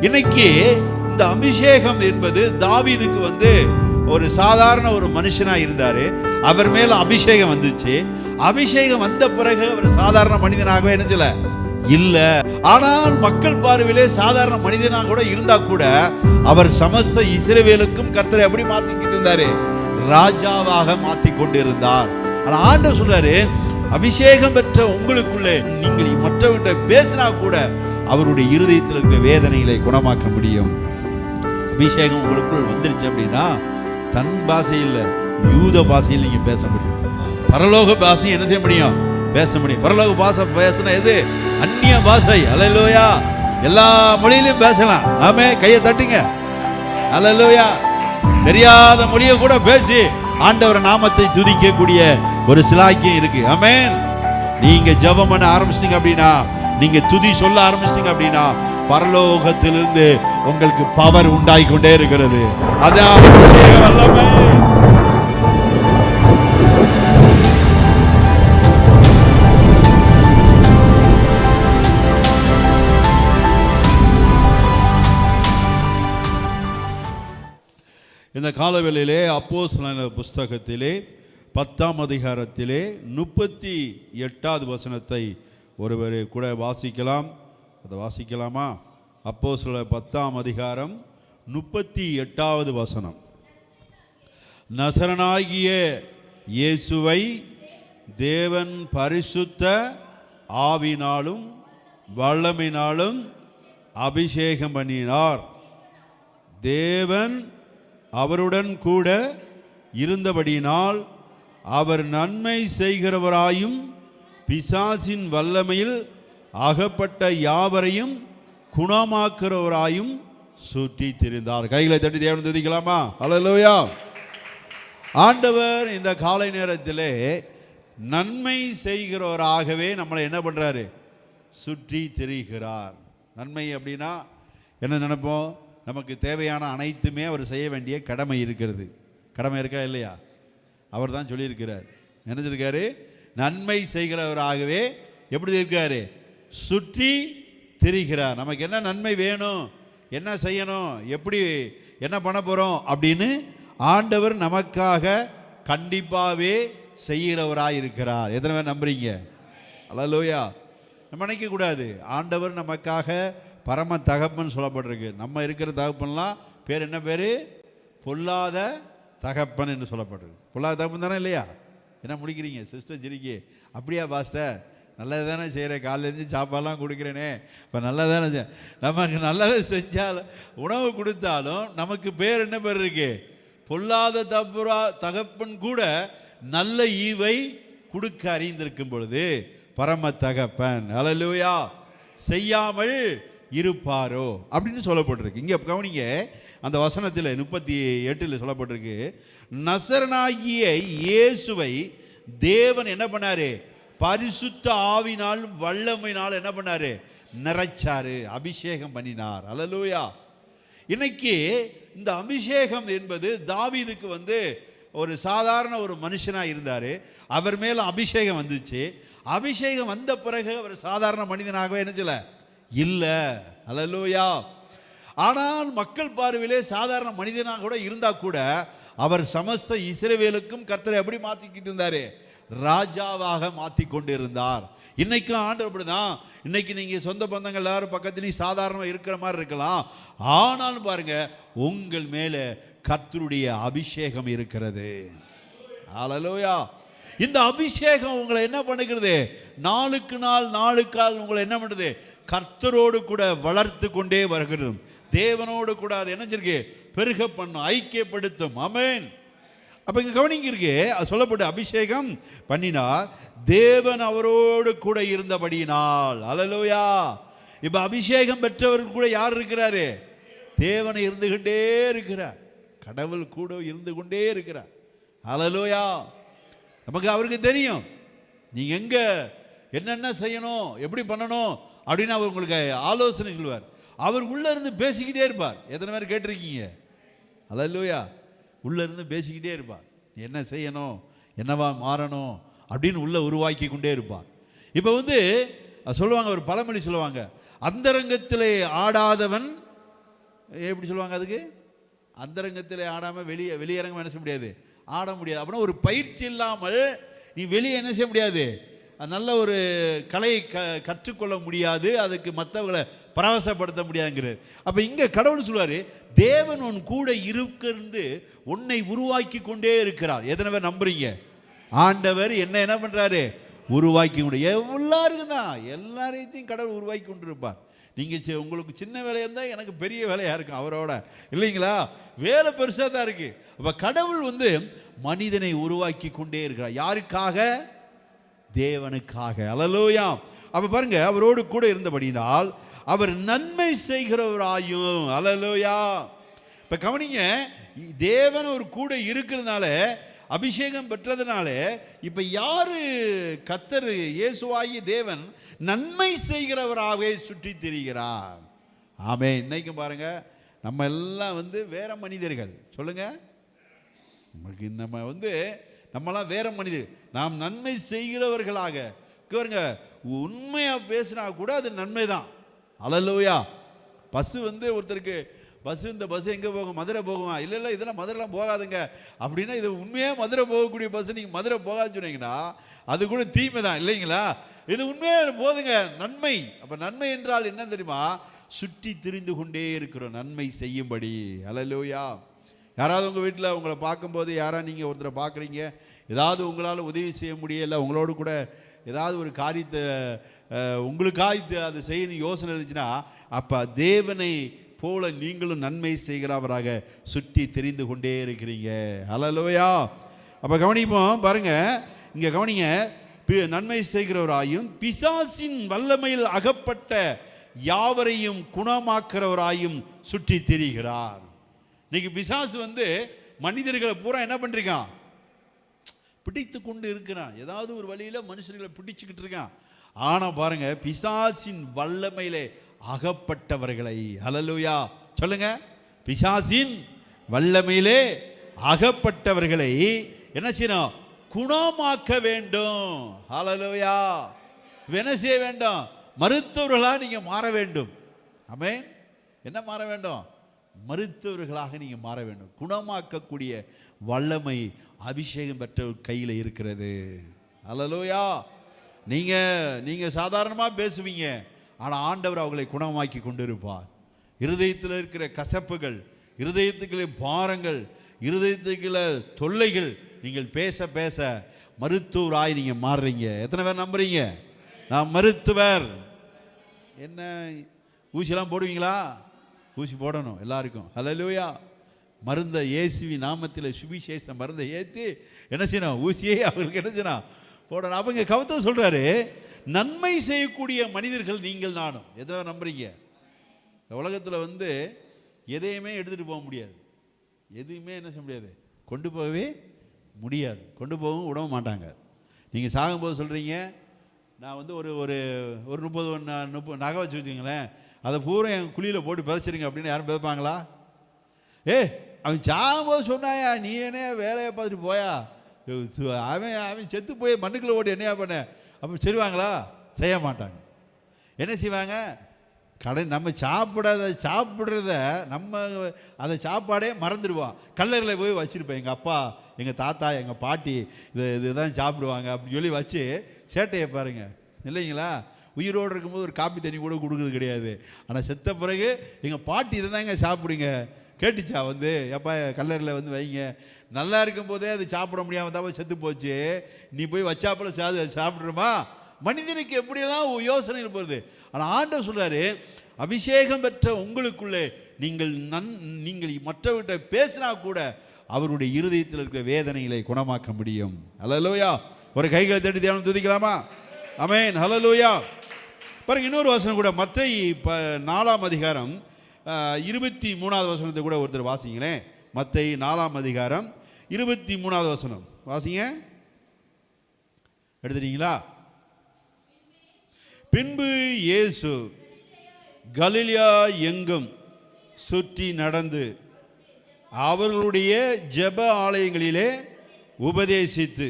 இன்னைக்கு இந்த அபிஷேகம் என்பது தாவீதுக்கு ஒரு சாதாரண ஒரு மனுஷனா இருந்தாரு. அவர் மேல அபிஷேகம் வந்துச்சு. அபிஷேகம் வந்த பிறகு அவர் சாதாரண மனிதனாகவே நினைச்சல இல்ல. ஆனால் மக்கள் பார்வையிலே சாதாரண மனிதனாக கூட இருந்தா கூட அவர் சமஸ்த இஸ்ரவேலுக்கும் கர்த்தரை எப்படி மாத்திக்கிட்டு இருந்தாரு? ராஜாவாக மாத்தி கொண்டு இருந்தார். ஆனா ஆண்டவர் சொல்றாரு, அபிஷேகம் பெற்ற உங்களுக்குள்ளே நீங்கள் மற்றவர்கிட்ட பேசினா கூட அவருடைய இருதயத்தில் இருக்கிற வேதனைகளை குணமாக்க முடியும். அபிஷேகம் உங்களுக்குள் வந்துருச்சு அப்படின்னா தன் பாஷையில் யூத பாஷையில் நீங்க பேச முடியும். பரலோக பாஷை என்ன செய்ய முடியும்? பேச முடியும். பரலோக பாஷை பேசினா எது? அந்நிய பாஷை. அல்லேலூயா. எல்லா மொழியிலும் பேசலாம். ஆமே, கையை தட்டுங்க. அல்லேலூயா. தெரியாத மொழியை கூட பேசி ஆண்டவர் நாமத்தை துதிக்கக்கூடிய ஒரு சிலாக்கியம் இருக்கு. ஆமென். நீங்க ஜெபம் பண்ண ஆரம்பிச்சிட்டீங்க அப்படின்னா, நீங்க துதி சொல்ல ஆரம்பிச்சிட்டீங்க அப்படின்னா பரலோகத்திலிருந்து உங்களுக்கு பவர் உண்டாகி கொண்டே இருக்கிறது. அதான் அபிஷேக வல்லமை. இந்த காலவேளையிலே அப்போஸ்தலர் புஸ்தகத்திலே 10ஆம் அதிகாரத்திலே 38வது வசனத்தை ஒருவர் கூட வாசிக்கலாம். அதை வாசிக்கலாமா? அப்போஸ்தலர் 10ஆம் அதிகாரம் 38வது வசனம். நசரனாகிய இயேசுவை தேவன் பரிசுத்த ஆவினாலும் வல்லமையினாலும் அபிஷேகம் பண்ணினார். தேவன் அவருடன் கூட இருந்தபடியினால் அவர் நன்மை செய்கிறவராயும் பிசாசின் வல்லமையில் அகப்பட்ட யாவரையும் குணமாக்குறவராயும் சுற்றி திரிந்தார். கைகளை தட்டி தேவனை துதிக்கலாமா? அல்லேலூயா. ஆண்டவர் இந்த காலை நேரத்திலே நன்மை செய்கிறவராகவே நம்மளை என்ன பண்றாரு? சுற்றி திரிகிறார். நன்மை அப்படின்னா என்ன நினைப்போம்? நமக்கு தேவையான அனைத்துமே அவர் செய்ய வேண்டிய கடமை இருக்கிறது. கடமை இருக்கா இல்லையா? அவர் தான் சொல்லியிருக்கிறார். என்ன சொல்லியிருக்காரு? நன்மை செய்கிறவராகவே எப்படி இருக்காரு? சுற்றி திரிகிறார். நமக்கு என்ன நன்மை வேணும், என்ன செய்யணும், எப்படி என்ன பண்ண போகிறோம் அப்படின்னு ஆண்டவர் நமக்காக கண்டிப்பாகவே செய்கிறவராக இருக்கிறார். எத்தனை பேர் நம்புறீங்க? அல்லேலூயா. நம்ம நினைக்கக்கூடாது ஆண்டவர் நமக்காக பரம தகப்பன் சொல்லப்பட்டிருக்கு. நம்ம இருக்கிற தகப்பன்லாம் பேர் என்ன பேர்? பொல்லாத தகப்பன் என்று சொல்லப்பட்டிருக்கு. பொல்லாத தகப்பன் தானே இல்லையா? என்ன முடிக்கிறீங்க சிஸ்டர்? சிரிக்கி. அப்படியா பாஸ்டர்? நல்லது தானே செய்கிறேன், காலையிலேருந்து சாப்பாடெல்லாம் கொடுக்குறேனே, இப்போ நல்லதானே நமக்கு நல்லதை செஞ்சால் உணவு கொடுத்தாலும் நமக்கு பேர் என்ன பேர் இருக்கு? பொல்லாத தகப்பன் கூட நல்ல ஈவை கொடுக்க அறிந்திருக்கும் பொழுது பரம தகப்பன் அல்லேலூயா செய்யாமல் இருப்பாரோ அப்படின்னு சொல்லப்பட்டிருக்கு. இங்கே கவனிங்க, அந்த வசனத்தில் 38 சொல்லப்பட்டிருக்கு, நசரனாகிய இயேசுவை தேவன் என்ன பண்ணாரு? பரிசுத்த ஆவினால் வல்லமையினால் என்ன பண்ணாரு? நிறைச்சாரு, அபிஷேகம் பண்ணினார். அல்லேலூயா. இன்னைக்கு இந்த அபிஷேகம் என்பது தாவீதுக்கு ஒரு சாதாரண ஒரு மனுஷனா இருந்தாரு. அவர் மேல அபிஷேகம் வந்துச்சு. அபிஷேகம் வந்த பிறகு அவர் சாதாரண மனிதனாகவே நினைச்சல இல்ல. அல்லேலூயா. ஆனால் மக்கள் பார்வையிலே சாதாரண மனிதனாக கூட இருந்தா கூட அவர் சமஸ்த இஸ்ரவேலுக்கும் கர்த்தரை எப்படி மாத்திக்கிட்டு இருந்தாரு? ராஜாவாக மாத்தி கொண்டு இருந்தார். இன்னைக்கும் ஆண்டவர் அப்படிதான். இன்னைக்கு நீங்க சொந்த பந்தங்கள் எல்லாரும் பக்கத்துலயும் சாதாரணமா இருக்கிற மாதிரி இருக்கலாம். ஆனாலும் பாருங்க, உங்கள் மேல கர்த்தருடைய அபிஷேகம் இருக்கிறது. அல்லேலூயா. இந்த அபிஷேகம் உங்களை என்ன பண்ணுகிறது? நாளுக்கு நாள் நாளுக்கு நாள் உங்களை என்ன பண்ணுது? கர்த்தரோடு கூட வளர்த்து கொண்டே வருகிறது. தேவனோடு கூட அது என்ன இருக்கு? பெருக பண்ணும், ஐக்கியப்படுத்தும். ஆமென். அப்ப இங்க கவனிங்க இருக்கு, சொல்லப்பட்ட அபிஷேகம் பண்ணினார். தேவன் அவரோடு கூட இருந்தபடியினால். அல்லேலூயா. இப்ப அபிஷேகம் பெற்றவர்கள் கூட யார் இருக்கிறாரு? தேவனை இருந்து கொண்டே இருக்கிறார். கடவுள் கூட இருந்து கொண்டே இருக்கிறார். அல்லேலூயா. நமக்கு அவருக்கு தெரியும் நீங்க எங்க என்னென்ன செய்யணும், எப்படி பண்ணணும் அப்படின்னு அவர் உங்களுக்கு ஆலோசனை சொல்லுவார். அவர் உள்ள இருந்து பேசிக்கிட்டே இருப்பார். எத்தனை பேர் கேட்டிருக்கீங்க? அல்லேலூயா. உள்ள இருந்து பேசிக்கிட்டே இருப்பார். என்ன செய்யணும், என்னவா மாறணும் அப்படின்னு உள்ள உருவாக்கி கொண்டே இருப்பார். இப்போ சொல்லுவாங்க, ஒரு பழமொழி சொல்லுவாங்க, அந்தரங்கத்திலே ஆடாதவன் எப்படி சொல்லுவாங்க அதுக்கு, அந்தரங்கத்தில் ஆடாமல் வெளியரங்கம் என்ன செய்ய முடியாது, ஆட முடியாது. அப்படின்னா ஒரு பயிற்சி இல்லாமல் நீ வெளியே என்ன செய்ய முடியாது, நல்ல ஒரு கலையை கற்றுக்கொள்ள முடியாது, அதுக்கு மற்றவங்களை பரவசப்படுத்த முடியாதுங்கிறது. அப்போ இங்கே கடவுள் சொல்வார், தேவன் உன் கூட இருக்கிறது உன்னை உருவாக்கி கொண்டே இருக்கிறார். எத்தனை பேர் நம்புறீங்க? ஆண்டவர் என்ன பண்ணுறாரு, உருவாக்கி கொண்டு. எல்லாருக்கும் தான், எல்லாரையும் கடவுள் உருவாக்கி கொண்டு இருப்பார். நீங்கள் உங்களுக்கு சின்ன வேலையாக இருந்தால் எனக்கு பெரிய வேலையாக இருக்கும் அவரோட, இல்லைங்களா? வேலை பெருசாக தான் இருக்குது. அப்போ கடவுள் மனிதனை உருவாக்கி கொண்டே இருக்கிறார். யாருக்காக? தேவனுக்காக. அல்லேலூயா. அப்போ பாருங்க, அவரோடு கூட இருந்தபடினால் அவர் நன்மை செய்கிறவராயும். அல்லேலூயா. இப்போ கவனிங்க, தேவன் ஒரு கூட இருக்கிறதுனால, அபிஷேகம் பெற்றதுனால, இப்போ யாரு கர்த்தர் இயேசுவாகிய தேவன் நன்மை செய்கிறவராகவே சுற்றி திரிகிறார். ஆமே. இன்னைக்கும் பாருங்க, நம்ம எல்லாம் வேற மனிதர்கள். சொல்லுங்க, நம்ம நம்மளாம் வேற மனிதர். நாம் நன்மை செய்கிறவர்களாக பாருங்க. உண்மையா பேசினா கூட அது நன்மை தான். அல்லேலூயா. பஸ் ஒருத்தருக்கு இந்த பஸ் எங்கே போகும், மதுரை போகுமா? இல்லை இதெல்லாம் மதுரைலாம் போகாதுங்க அப்படின்னா, இது உண்மையாக மதுரை போகக்கூடிய பஸ் நீங்கள் மதுரை போகாதுன்னு சொன்னீங்கன்னா அது கூட தீமை தான், இல்லைங்களா? இது உண்மையாக போதுங்க, நன்மை. அப்போ நன்மை என்றால் என்ன தெரியுமா? சுற்றி திரிந்து கொண்டே இருக்கிறோம் நன்மை செய்யும்படி. அல்லேலூயா. யாராவது உங்கள் வீட்டில் உங்களை பார்க்கும்போது, யாராவது நீங்கள் ஒருத்தரை பார்க்குறீங்க, ஏதாவது உங்களால் உதவி செய்ய முடியலை, உங்களோடு கூட ஏதாவது ஒரு காரியத்தை உங்களுக்காக அதை செய்யணும் யோசனை இருந்துச்சுன்னா, அப்போ தேவனை போல நீங்களும் நன்மை செய்கிறவராக சுற்றி தெரிந்து கொண்டே இருக்கிறீங்க. அல்லேலூயா. அப்போ கவனிப்போம் பாருங்க, இங்கே கவனிங்க. நன்மை செய்கிறவராயும் பிசாசின் வல்லமையில் அகப்பட்ட யாவரையும் குணமாக்குறவராயும் சுற்றி திரிகிறார். இன்னைக்கு பிசாசு மனிதர்களை பூரா என்ன பண்றான், பிடித்து கொண்டு இருக்கிறான். ஏதாவது ஒரு வழியில மனுஷர்களை பிடிச்சுக்கிட்டு இருக்கான். ஆனா பாருங்க, பிசாசின் வல்லமையிலே அகப்பட்டவர்களை, அல்லேலூயா சொல்லுங்க, பிசாசின் வல்லமையிலே அகப்பட்டவர்களை என்ன செய்யணும்? குணமாக்க வேண்டும். அல்லேலூயா. என்ன செய்ய வேண்டும்? மருத்துவர்களா நீங்க மாற வேண்டும். ஆமென். என்ன மாற வேண்டும்? மருத்துவர்களாக நீங்க மாற வேண்டும். குணமாக்கக்கூடிய வல்லமை அபிஷேகம் பெற்ற கையில் இருக்கிறது. அல்லேலூயா. நீங்க சாதாரணமா பேசுவீங்க, ஆனால் ஆண்டவர் அவர்களை குணமாக்கி கொண்டிருப்பார். இருதயத்தில் இருக்கிற கசப்புகள், இருதயத்துக்குள்ள பாரங்கள், இருதயத்துக்குள்ள தொல்லைகள் நீங்கள் பேச பேச மருத்துவராய் நீங்க மாறுறீங்க. எத்தனை பேர் நம்புறீங்க? நான் மருத்துவர். என்ன ஊசியெல்லாம் போடுவீங்களா? ஊசி போடணும் எல்லாருக்கும். அல்லேலூயா. மருந்த இயேசுவின் நாமத்தில் சுவிசேஷ மருந்தை ஏற்றி என்ன செய்யணும்? ஊசியை அவர்களுக்கு என்ன செய்யணும்? போடணும். அவங்க கவுத்த சொல்றாரு, நன்மை செய்யக்கூடிய மனிதர்கள் நீங்கள் நானும். எதை நம்புறீங்க? உலகத்தில் எதையுமே எடுத்துகிட்டு போக முடியாது. எதுவுமே என்ன செய்ய முடியாது, கொண்டு போகவே முடியாது. கொண்டு போகவும் விட மாட்டாங்க. நீங்கள் சாகும்போது சொல்கிறீங்க, நான் ஒரு ஒரு ஒரு 30 நகை வச்சு வச்சுங்களேன், அதை பூரா என் குழியில் போட்டு பிதைச்சிருங்க அப்படின்னு யாரும் பிதைப்பாங்களா? அவன் சாகும்போது சொன்னாயா, நீ என்ன வேலையை பார்த்துட்டு போயா, அவன் செத்து போய் மண்ணுக்குள்ளே ஓட்டி என்னையா பண்ண அப்படி செய்வாங்களா? செய்ய மாட்டாங்க. என்ன செய்வாங்க? நம்ம சாப்பிட்றத நம்ம அந்த சாப்பாடே மறந்துடுவோம். கல்லறையில் போய் வச்சுருப்பேன், எங்கள் அப்பா, எங்கள் தாத்தா, எங்கள் பாட்டி இதுதான் சாப்பிடுவாங்க அப்படின்னு சொல்லி வச்சு சேட்டையை பாருங்க, இல்லைங்களா? உயிரோடு இருக்கும்போது ஒரு காப்பி தண்ணி கூட கொடுக்குறது கிடையாது. ஆனால் செத்த பிறகு எங்கள் பாட்டி இதை தாங்க சாப்பிடுங்க கேட்டுச்சா எப்பா கல்லறையில் வைங்க, நல்லா இருக்கும்போதே அது சாப்பிட முடியாமல் தான் செத்து போச்சு, நீ போய் வச்சாப்பில் சாப்பிட்ருமா? மனிதனுக்கு எப்படியெல்லாம் யோசனைகள் போகுது. ஆனால் ஆண்டவர் சொல்றாரு, அபிஷேகம் பெற்ற உங்களுக்குள்ளே நீங்கள் மற்றவர்கிட்ட பேசினா கூட அவருடைய இருதயத்தில் இருக்கிற வேதனைகளை குணமாக்க முடியும். அல்லேலூயா. ஒரு கைகளை தட்டி தியானம் துதிக்கலாமா? ஆமென். அல்லேலூயா. பாருங்க, இன்னொரு வசனம் கூட, மத்தேயு 4ஆம் அதிகாரம் 23வது வசனத்தை கூட ஒருத்தர் வாசிங்களேன். மத்தேயு 4ஆம் அதிகாரம் 23வது வசனம் வாசிங்க. எடுத்துட்டீங்களா? பின்பு இயேசு கலிலேயா எங்கும் சுற்றி நடந்து அவர்களுடைய ஜெப ஆலயங்களிலே உபதேசித்து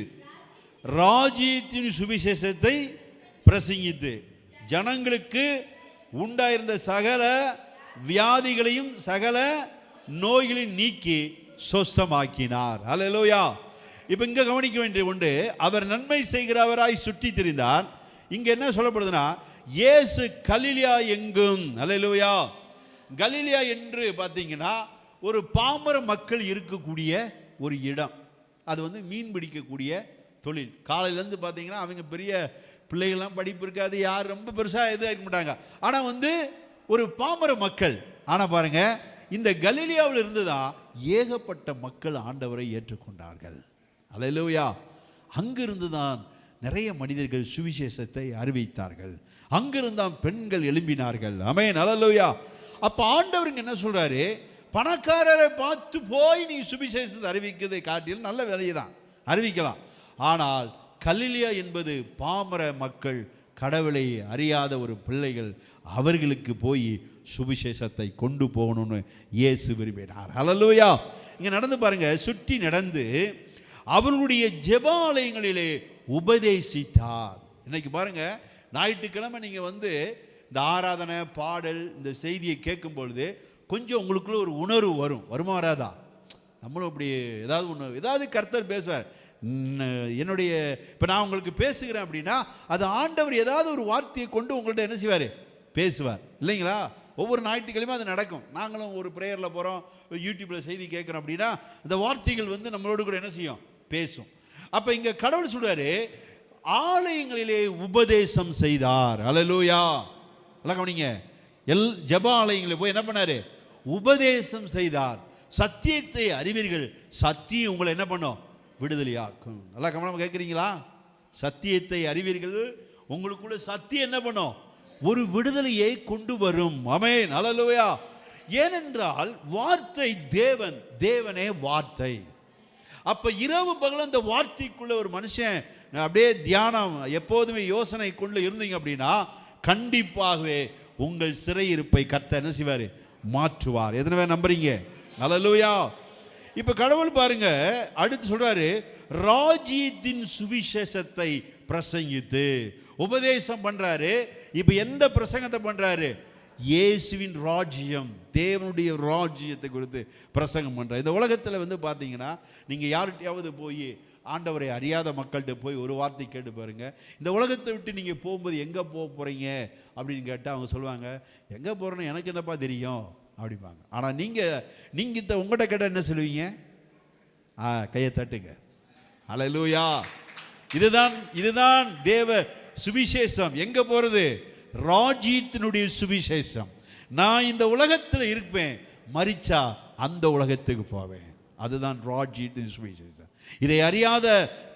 ராஜ்யத்தின் சுவிசேஷத்தை பிரசங்கித்து ஜனங்களுக்கு உண்டாயிருந்த சகல வியாதிகளையும் சகல நோய்களையும் நீக்கி சொஸ்தமாக்கினார். அல்லேலூயா. இப்போ இங்க கவனிக்க வேண்டிய ஒன்று, அவர் நன்மை செய்கிறவராய் சுற்றி திரிந்தார். இங்க என்ன சொல்லப்படுதுன்னா, இயேசு கலிலியா எங்கும். அல்லேலூயா. கலிலியா என்று பார்த்தீங்கன்னா ஒரு பாமர மக்கள் இருக்கக்கூடிய ஒரு இடம். அது வந்து மீன் பிடிக்கக்கூடிய தொழில். காலையிலேருந்து பார்த்தீங்கன்னா அவங்க பெரிய பிள்ளைகள்லாம் படிப்பு இருக்காது, யார் ரொம்ப பெருசாக எதுவும் இருக்க மாட்டாங்க. ஆனால் வந்து ஒரு பாமர மக்கள். ஆனால் பாருங்க, இந்த கலிலியாவில் இருந்து தான் ஏகப்பட்ட மக்கள் ஆண்டவரை ஏற்றுக்கொண்டார்கள். அல்லேலூயா. அங்கிருந்து தான் நிறைய மனிதர்கள் சுவிசேஷத்தை அறிவித்தார்கள். அங்கிருந்தான் பெண்கள் எழும்பினார்கள். ஆமென். அல்லேலூயா. அப்ப ஆண்டவருக்கு என்ன சொல்றாரு, பணக்காரரை பார்த்து போய் நீ சுவிசேஷத்தை அறிவிக்கிறதை காட்டிலும் நல்ல வேலையை தான் அறிவிக்கலாம். ஆனால் கலிலியா என்பது பாமர மக்கள், கடவுளை அறியாத ஒரு பிள்ளைகள், அவர்களுக்கு போய் சுவிசேஷத்தை கொண்டு போகணும்னு இயேசு விரும்பினார். அல்லேலூயா. இங்க நடந்து பாருங்க, சுற்றி நடந்து அவர்களுடைய ஜெபாலயங்களிலே உபதேசித்தார். இன்னைக்கு பாருங்க, ஞாயிற்றுக்கிழமை நீங்க வந்து இந்த ஆராதனை பாடல் இந்த செய்தியை கேட்கும் பொழுது கொஞ்சம் உங்களுக்குள்ள ஒரு உணர்வு வருமா வராதா? நம்மளும் அப்படி ஏதாவது கர்த்தர் பேசுவார். என்னுடைய இப்போ நான் உங்களுக்கு பேசுகிறேன் அப்படின்னா அது ஆண்டவர் ஏதாவது ஒரு வார்த்தையை கொண்டு உங்கள்கிட்ட என்ன செய்வார், பேசுவார் இல்லைங்களா? ஒவ்வொரு ஞாயிற்றுக்கிழமையும் அது நடக்கும். நாங்களும் ஒரு ப்ரேயரில் போகிறோம், யூடியூப்பில் செய்தி கேட்குறோம் அப்படின்னா அந்த வார்த்தைகள் வந்து நம்மளோடு கூட என்ன செய்யும், பேசும். அப்போ இங்கே கடவுள் சொல்றாரு, ஆலயங்களிலே உபதேசம் செய்தார். அல்லேலூயா. எல்லாம் கவனிங்க, ஜெப ஆலயங்களில் போய் என்ன பண்ணாரு, உபதேசம் செய்தார். சத்தியத்தை அறிவீர்கள், சத்தியம் உங்களை என்ன பண்ணும், விடுதலையாக்கும். நல்லா கவனமாக கேட்குறீங்களா? சத்தியத்தை அறிவீர்கள், உங்களுக்குள்ள சத்தியம் என்ன பண்ணும், ஒரு விடுதலையை கொண்டு வரும். ஆமென். அல்லேலூயா. ஏனென்றால் வார்த்தை தேவன், தேவனே வார்த்தை. அப்ப இரவு பகலும் அந்த வார்த்தைக்குள்ள ஒரு மனுஷன் அப்படியே தியானம் எப்போதுமே யோசனை கொண்டு இருந்தீங்க அப்படின்னா கண்டிப்பாகவே உங்கள் சிறையிருப்பை கர்த்தர் என்ன செய்வார், மாற்றுவார். எத்தனை பேர் நம்புறீங்க? அல்லேலூயா. இப்ப கடவுள் பாருங்க அடுத்து சொல்றாரு, ராஜ்யத்தின் சுவிசேஷத்தை பிரசங்கித்து உபதேசம் பண்றாரு. இப்ப எந்த பிரசங்கத்தை பண்றாரு, இயேசுவின் ராஜ்யம், தேவனுடைய ராஜ்யத்தை குறித்து பிரசங்கம் பண்றாரு. இந்த உலகத்தில் வந்து பார்த்தீங்கன்னா நீங்கள் யார்கிட்டையாவது போய் ஆண்டவரை அறியாத மக்கள்கிட்ட போய் ஒரு வார்த்தை கேட்டு பாருங்க, இந்த உலகத்தை விட்டு நீங்கள் போகும்போது எங்கே போக போகிறீங்க அப்படின்னு கேட்டால் அவங்க சொல்லுவாங்க, எங்கே போகிறேன்னு எனக்கு என்னப்பா தெரியும் அப்படிம்பாங்க. ஆனால் நீங்கள் உங்கள்கிட்ட கேட்டால் என்ன சொல்லுவீங்க, கையை தட்டுங்க. அல்லேலூயா. இதுதான் தேவ சுவிசேஷம். எங்கே போகிறது, ராஜ்யத்தினுடைய சுவிசேஷம். நான் இந்த உலகத்தில் இருப்பேன், மரிச்சா அந்த உலகத்துக்கு போவேன். அதுதான் ராஜ்யத்தின் சுவிசேஷம். இதை அறியாத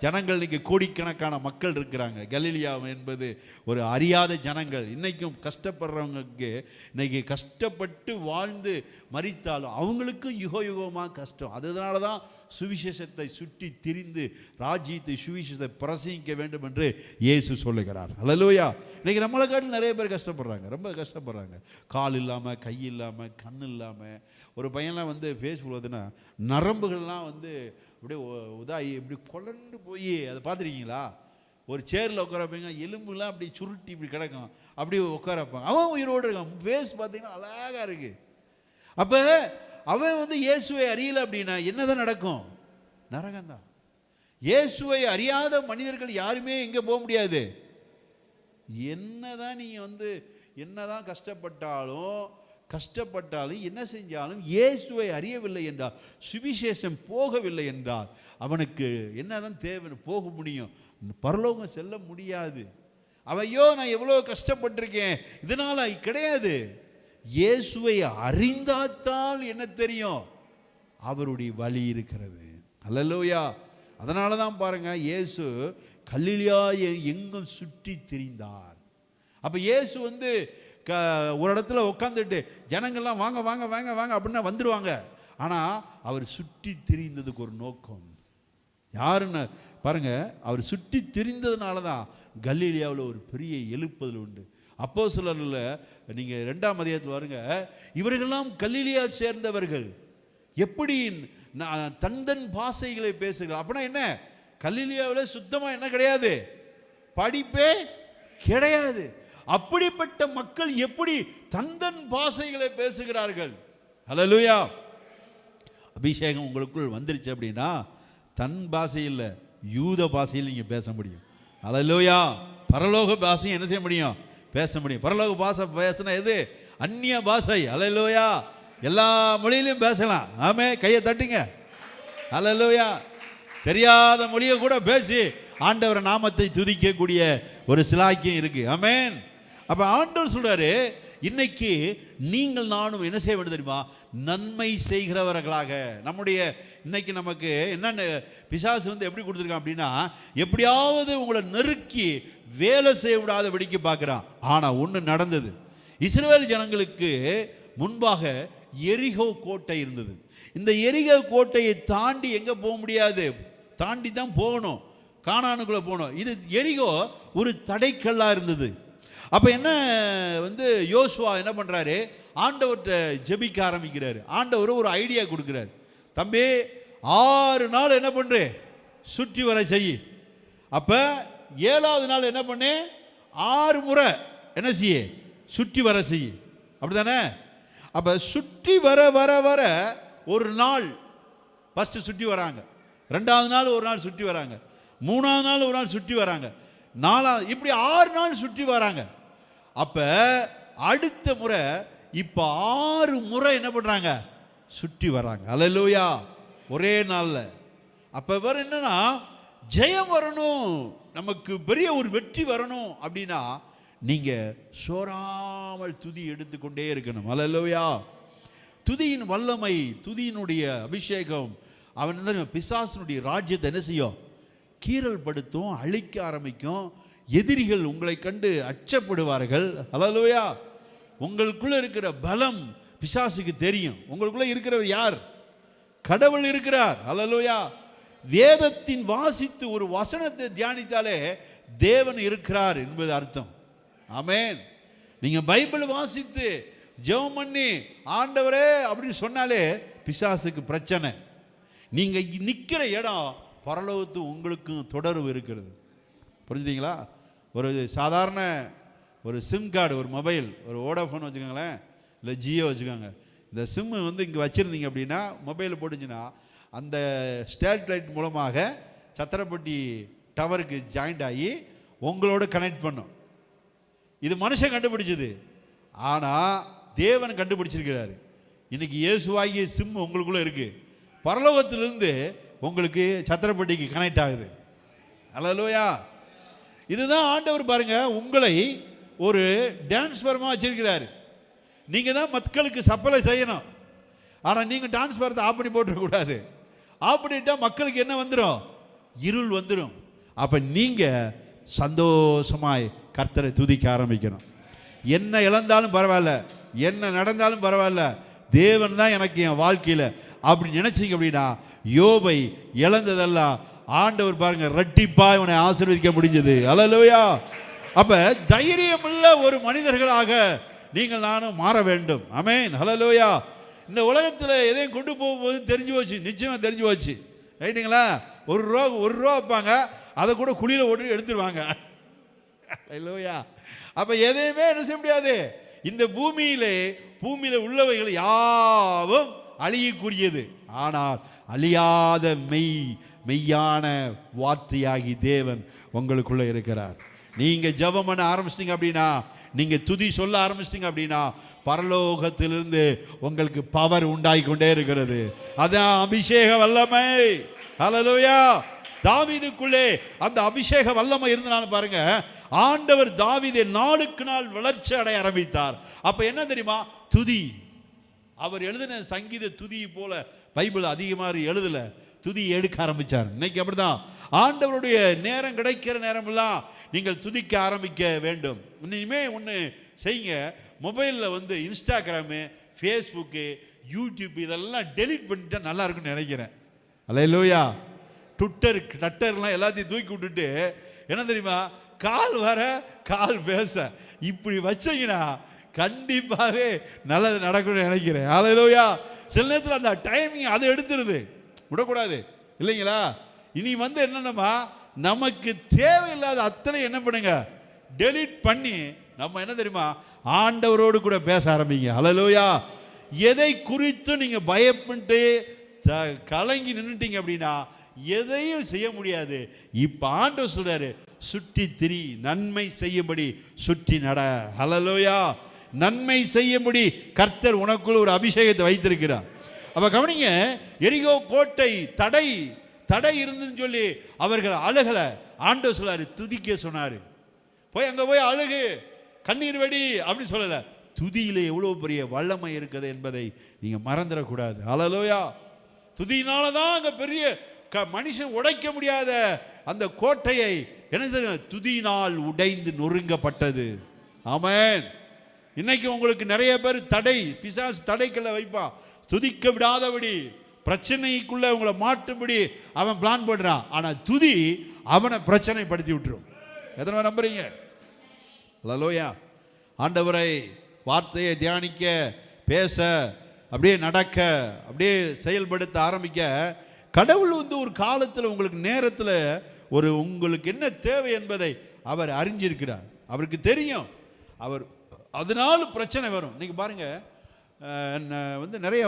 ஜனங்கள் இன்னைக்கு கோடிக்கணக்கான மக்கள் இருக்கிறாங்க. கலிலியா என்பது ஒரு அறியாத ஜனங்கள். இன்னைக்கும் கஷ்டப்படுறவங்களுக்கு இன்னைக்கு கஷ்டப்பட்டு வாழ்ந்து மரித்தாலும் அவங்களுக்கும் யுகமாக கஷ்டம். அதனால தான் சுவிசேஷத்தை சுற்றி திரிந்து ராஜ்யத்தை சுவிசேஷத்தை பிரசங்கிக்க வேண்டும் என்று இயேசு சொல்லுகிறார். அல்லேலூயா. இன்னைக்கு நம்மளை காட்டில் நிறைய பேர் கஷ்டப்படுறாங்க, ரொம்ப கஷ்டப்படுறாங்க. கால் இல்லாமல், கை இல்லாமல், கண் இல்லாமல். ஒரு பையன்லாம் வந்து ஃபேஸ்புக் பார்த்தீங்கன்னா நரம்புகள்லாம் வந்து அப்படியே உதாயி இப்படி கொலண்டு போய் அதை பார்த்துருக்கீங்களா? ஒரு சேரில் உட்கார வைப்பாங்க, எலும்புலாம் அப்படி சுருட்டி இப்படி கிடக்கும், அப்படி உட்கார வைப்பாங்க. அவன் உயிரோடு இருக்கான், ஃபேஸ் பார்த்தீங்கன்னா அழகாக இருக்கு. அப்போ அவன் வந்து இயேசுவை அறியலை அப்படின்னா என்னதான் நடக்கும், நரகம்தான். இயேசுவை அறியாத மனிதர்கள் யாருமே எங்கே போக முடியாது. என்னதான் நீங்கள் வந்து என்னதான் கஷ்டப்பட்டாலும் என்ன செஞ்சாலும் இயேசுவை அறியவில்லை என்றால், சுவிசேஷம் போகவில்லை என்றால் அவனுக்கு என்னதான் தேவை, போக முடியும், பரலோகம் செல்ல முடியாது. அவையோ நான் எவ்வளோ கஷ்டப்பட்டிருக்கேன், இதனால் கிடையாது. இயேசுவை அறிந்தாத்தால் என்ன தெரியும், அவருடைய வழி இருக்கிறது. அல்லேலூயா. அதனால தான் பாருங்க, இயேசு கலிலியா எங்கும் சுற்றி திரிந்தார். அப்போ இயேசு வந்து ஒரு இடத்துல உட்காந்துட்டு ஜனங்கள்லாம் வாங்க வாங்க வாங்க வாங்க அப்படின்னா வந்துடுவாங்க. ஆனால் அவர் சுற்றி திரிந்ததுக்கு ஒரு நோக்கம். யாருன்னு பாருங்க, அவர் சுற்றி திரிந்ததுனால தான் கலிலியாவில் ஒரு பெரிய எழுப்புதல் உண்டு. அப்போஸ்தலர்ல நீங்கள் 2ஆம் அதிகாரத்தில் பாருங்க, இவர்களெல்லாம் கலிலியா சேர்ந்தவர்கள், எப்படி தந்தன் பாஷைகளை பேசுகிறார். அப்படின்னா என்ன, கலிலியாவில் சுத்தமாக என்ன கிடையாது, படிப்பே கிடையாது. அப்படிப்பட்ட மக்கள் எப்படி தந்தன் பாஷைகளை பேசுகிறார்கள்? ஹல்லேலூயா. அபிஷேகம் உங்களுக்குள் வந்துருச்சு அப்படின்னா தன் பாஷையில் யூத பாஷையில் நீங்கள் பேச முடியும். ஹல்லேலூயா. பரலோக பாஷையும் என்ன செய்ய முடியும்? பேச முடியும். பரலோக பாஷை பேசினா எது? அந்நிய பாஷை. ஹல்லேலூயா. எல்லா மொழியிலையும் பேசலாம். ஆமே, கையை தட்டுங்க. ஹல்லேலூயா. தெரியாத மொழியை கூட பேசி ஆண்டவர் நாமத்தை துதிக்கக்கூடிய ஒரு சிலாக்கியம் இருக்கு. ஆமென். அப்ப ஆண்டவர் சொல்றாரு, இன்னைக்கு நீங்கள் நானும் என்ன செய்ய வேண்டும் தெரியுமா? நன்மை செய்கிறவர்களாக. நம்முடைய இன்னைக்கு நமக்கு என்னென்ன பிசாசு எப்படி கொடுத்துருக்கான் அப்படின்னா, எப்படியாவது உங்களை நெருக்கி வேலை செய்ய விடாத வெடிக்க பார்க்குறான். ஆனால் ஒன்று நடந்தது. இஸ்ரவேல் ஜனங்களுக்கு முன்பாக எரிகோ கோட்டை இருந்தது. இந்த எரிகோ கோட்டையை தாண்டி எங்கே போக முடியாது, தாண்டி தான் போகணும், கானானுக்குள்ளே போகணும். இது எரிகோ ஒரு தடைக்கல்லாக இருந்தது. அப்போ என்ன யோசுவா என்ன பண்ணுறாரு? ஆண்டவர்கிட்ட ஜெபிக்க ஆரம்பிக்கிறாரு. ஆண்டவர் ஒரு ஐடியா கொடுக்குறாரு. தம்பி, 6 நாள் என்ன பண்ணுற? சுற்றி வர செய். அப்போ 7வது நாள் என்ன பண்ணு? 6 முறை என்ன செய்ய? சுற்றி வர செய். அப்படி தானே? அப்போ சுற்றி வர வர வர ஒரு நாள் ஃபஸ்ட்டு சுற்றி வராங்க, 2வது நாள் ஒரு நாள் சுற்றி வராங்க, 3வது நாள் ஒரு நாள் சுற்றி வராங்க, 4வது, இப்படி 6 நாள் சுற்றி வராங்க. அப்போ அடுத்த முறை இப்போ 6 முறை என்ன பண்ணுறாங்க? சுற்றி வராங்க. ஹல்லேலூயா. ஒரே நாளில். அப்போ வேற என்னன்னா, ஜெயம் வரணும், நமக்கு பெரிய ஒரு வெற்றி வரணும் அப்படின்னா நீங்கள் சோராமல் துதி எடுத்துக்கொண்டே இருக்கணும். ஹல்லேலூயா. துதியின் வல்லமை, துதியினுடைய அபிஷேகம் அவன் பிசாசனுடைய ராஜ்யத்தை என்ன செய்யும்? கீறல் படுத்தும், அழிக்க ஆரம்பிக்கும். எதிரிகள் உங்களை கண்டு அச்சப்படுவார்கள். ஹல்லேலூயா. உங்களுக்குள்ள இருக்கிற பலம் பிசாசுக்கு தெரியும். உங்களுக்குள்ள இருக்கிறவர் யார்? கடவுள் இருக்கிறார். ஹல்லேலூயா. வேதத்தின் வாசித்து ஒரு வசனத்தை தியானித்தாலே தேவன் இருக்கிறார் என்பது அர்த்தம். ஆமென். நீங்க பைபிள் வாசித்து ஜெபம் பண்ணி ஆண்டவரே அப்படின்னு சொன்னாலே பிசாசுக்கு பிரச்சனை. நீங்க நிற்கிற இடம் பரலோகத்து உங்களுக்கும் தொடர்பு இருக்கிறது. புரிஞ்சுட்டீங்களா? ஒரு சாதாரண ஒரு சிம் கார்டு, ஒரு மொபைல், ஒரு வோடாஃபோன் வச்சுக்கோங்களேன், இல்லை ஜியோ வச்சுக்கோங்க. இந்த சிம்மு இங்கே வச்சுருந்தீங்க அப்படின்னா, மொபைலில் போட்டுச்சுன்னா அந்த ஸ்டேட்லைட் மூலமாக சத்திரப்பட்டி டவருக்கு ஜாயிண்ட் ஆகி உங்களோட கனெக்ட் பண்ணும். இது மனுஷன் கண்டுபிடிச்சது, ஆனால் தேவன் கண்டுபிடிச்சிருக்கிறாரு. இன்னைக்கு இயேசுவாகிய சிம் உங்களுக்குள்ளே இருக்குது. பரலோகத்திலிருந்து உங்களுக்கு சத்திரப்பட்டிக்கு கனெக்ட் ஆகுது. ஹல்லேலூயா. இதுதான் ஆண்டவர் பாருங்க, உங்களை ஒரு டிரான்ஸ்ஃபார்மாக வச்சிருக்கிறாரு. நீங்கள் தான் மக்களுக்கு சப்ளை செய்யணும். ஆனால் நீங்கள் டிரான்ஸ்ஃபாரத்தை ஆஃப் பண்ணி போட்டுறக்கூடாது. ஆஃப் பண்ணிட்டால் மக்களுக்கு என்ன வந்துடும்? இருள் வந்துடும். அப்போ நீங்கள் சந்தோஷமாய் கர்த்தரை துதிக்க ஆரம்பிக்கணும். என்ன இழந்தாலும் பரவாயில்ல, என்ன நடந்தாலும் பரவாயில்ல, தேவன் தான் எனக்கு என் வாழ்க்கையில் அப்படி நினைச்சிங்க அப்படின்னா, யோபை இழந்ததெல்லாம் ஆண்டவர் பாருங்க ரெட்டிப்பா இவனை ஆசீர்வதிக்க முடிஞ்சது. ஹல்லேலூயா. அப்ப தைரியமுள்ள ஒரு மனிதர்களாக நீங்கள் நானும் மாற வேண்டும். ஆமென். ஹல்லேலூயா. இந்த உலகத்தில் எதையும் கொண்டு போகும்போது தெரிஞ்சு போச்சு, நிச்சயமாக தெரிஞ்சு போச்சு. ரைட்டுங்களா? ஒரு ரூபா வைப்பாங்க, அதை கூட குழியில் ஓட்டு எடுத்துருவாங்க. ஹல்லேலூயா. அப்போ எதையுமே என்ன செய்ய முடியாது. இந்த பூமியில் உள்ளவைகள் யாவும் அழியக்கூடியது. ஆனால் அழியாத மெய்யான வார்த்தையாகி தேவன் உங்களுக்குள்ள இருக்கிறார். நீங்க ஜெபம் பண்ண ஆரம்பிச்சிட்டீங்க அப்படின்னா, நீங்க துதி சொல்ல ஆரம்பிச்சிட்டீங்க அப்படின்னா, பரலோகத்திலிருந்து உங்களுக்கு பவர் உண்டாகி கொண்டே இருக்கிறது. அதான் அபிஷேக வல்லமை. ஹல்லேலூயா. தாவீதுக்குள்ளே அந்த அபிஷேக வல்லமை இருந்தனால பாருங்க, ஆண்டவர் தாவீதை நாளுக்கு நாள் வளர்ச்சி அடைய ஆரம்பித்தார். அப்ப என்ன தெரியுமா? துதி. அவர் எழுதின சங்கீத துதி போல பைபிள் அதிகமாக எழுதல, துதி எடுக்க ஆரம்பிச்சார். இன்னைக்கு அப்படிதான். ஆண்டவருடைய நேரம் கிடைக்கிற நேரமெல்லாம் நீங்கள் துதிக்க ஆரம்பிக்க வேண்டும். இனிமே ஒன்று செய்யுங்க, மொபைலில் இன்ஸ்டாகிராமு, ஃபேஸ்புக்கு, யூடியூப் இதெல்லாம் டெலீட் பண்ணிட்டா நல்லா இருக்குன்னு நினைக்கிறேன். ஹல்லேலூயா. ட்விட்டர்லாம் எல்லாத்தையும் தூக்கி விட்டுட்டு என்ன தெரியுமா, கால் வர கால் பேச இப்படி வச்சீங்கன்னா கண்டிப்பாகவே நல்லது நடக்கும்னு நினைக்கிறேன். ஹல்லேலூயா. சில நேரத்தில் அந்த டைமிங் அதை எடுத்துருது, விடக்கூடாது இல்லைங்களா? இனி என்னென்னமா நமக்கு தேவையில்லாத அத்தனை என்ன பண்ணுங்க, டெலீட் பண்ணி நம்ம என்ன தெரியுமா, ஆண்டவரோடு கூட பேச ஆரம்பிங்க. ஹல்லேலூயா. எதை குறித்து நீங்க பயப்பட்டு கலங்கி நின்னுட்டீங்க அப்படின்னா எதையும் செய்ய முடியாது. இப்ப ஆண்டவர் சொல்றாரு, சுற்றி திரி, நன்மை செய்யும்படி சுற்றி நட. ஹல்லேலூயா. நன்மை செய்யும்படி கர்த்தர் உனக்குள் ஒரு அபிஷேகத்தை வைத்திருக்கிறார். அப்ப கவனிங்க, எரிகோ கோட்டை தடை இருந்துன்னு சொல்லி அவர்கள் அழுகல. ஆண்டவர் சொல்லாரு, துதிக்க சொன்னாரு. போய் அங்க போய் அழுகு, கண்ணீர் வெடி அப்படின்னு சொல்லல. துதியிலே எவ்வளவு பெரிய வல்லமை இருக்குது என்பதை நீங்க மறந்துடக்கூடாது. ஹல்லேலூயா. துதியினாலதான் அங்க பெரிய மனுஷன் உடைக்க முடியாத அந்த கோட்டையை என்ன துதியினால் உடைந்து நொறுங்கப்பட்டது. ஆமென். இன்னைக்கு உங்களுக்கு நிறைய பேர் பிசாசு தடைக்கல்ல வைப்பான், துதிக்க விடாதபடி, பிரச்சனைக்குள்ள உங்களை மாட்டும்படி அவன் பிளான் பண்றான். ஆனா துதி அவனை பிரச்சனை படுத்தி விட்டுரும். எத்தனை நம்புறீங்க? ஹல்லேலூயா. ஆண்டவரை வார்த்தையை தியானிக்க, பேச, அப்படியே நடக்க, அப்படியே செயல்படுத்த ஆரம்பிக்க, கடவுள் ஒரு காலத்தில் உங்களுக்கு நேரத்தில் உங்களுக்கு என்ன தேவை என்பதை அவர் அறிஞ்சிருக்கிறார். அவருக்கு தெரியும். அவர் அதனால பிரச்சனை வரும். இன்னைக்கு பாருங்க, நிறைய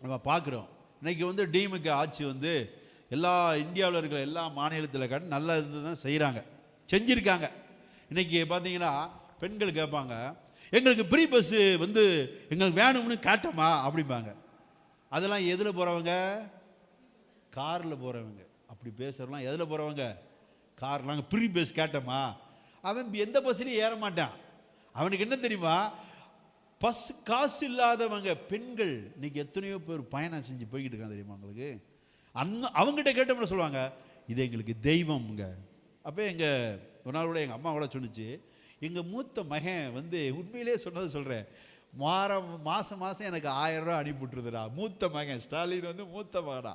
நம்ம பார்க்குறோம். இன்னைக்கு டிமுக ஆட்சி எல்லா இந்தியாவில் இருக்கிற எல்லா மாநிலத்தில் காட்டி நல்ல இது தான் செஞ்சுருக்காங்க. இன்னைக்கு பார்த்தீங்கன்னா பெண்கள் கேட்பாங்க, எங்களுக்கு ஃப்ரீ பஸ்ஸு எங்களுக்கு வேணும்னு காட்டமா அப்படிம்பாங்க. அதெல்லாம் எதில் போகிறவங்க? காரில் போகிறவங்க. அப்படி பேசுகிறலாம் எதில் போகிறவங்க? கார். நாங்கள் ஃப்ரீ பஸ் கேட்டோமா, அவன் எந்த பஸ்லையும் ஏற மாட்டான். அவனுக்கு என்ன தெரியுமா, பஸ் காசு இல்லாதவங்க பெண்கள் இன்னைக்கு எத்தனையோ பேர் பயணம் செஞ்சு போய்கிட்டு இருக்காங்க தெரியுமா உங்களுக்கு. அவங்ககிட்ட கேட்டோம்னு சொல்லுவாங்க, இது எங்களுக்கு தெய்வம்ங்க. அப்போ ஒரு நாள் கூட எங்கள் அம்மா கூட சொன்னிச்சு, எங்கள் மூத்த மகன் உண்மையிலே சொன்னதை சொல்கிறேன், மாதம் எனக்கு 1000 ரூபா அனுப்பிவிட்டுருதுடா. மூத்த மகன் ஸ்டாலின் மூத்த மகனா.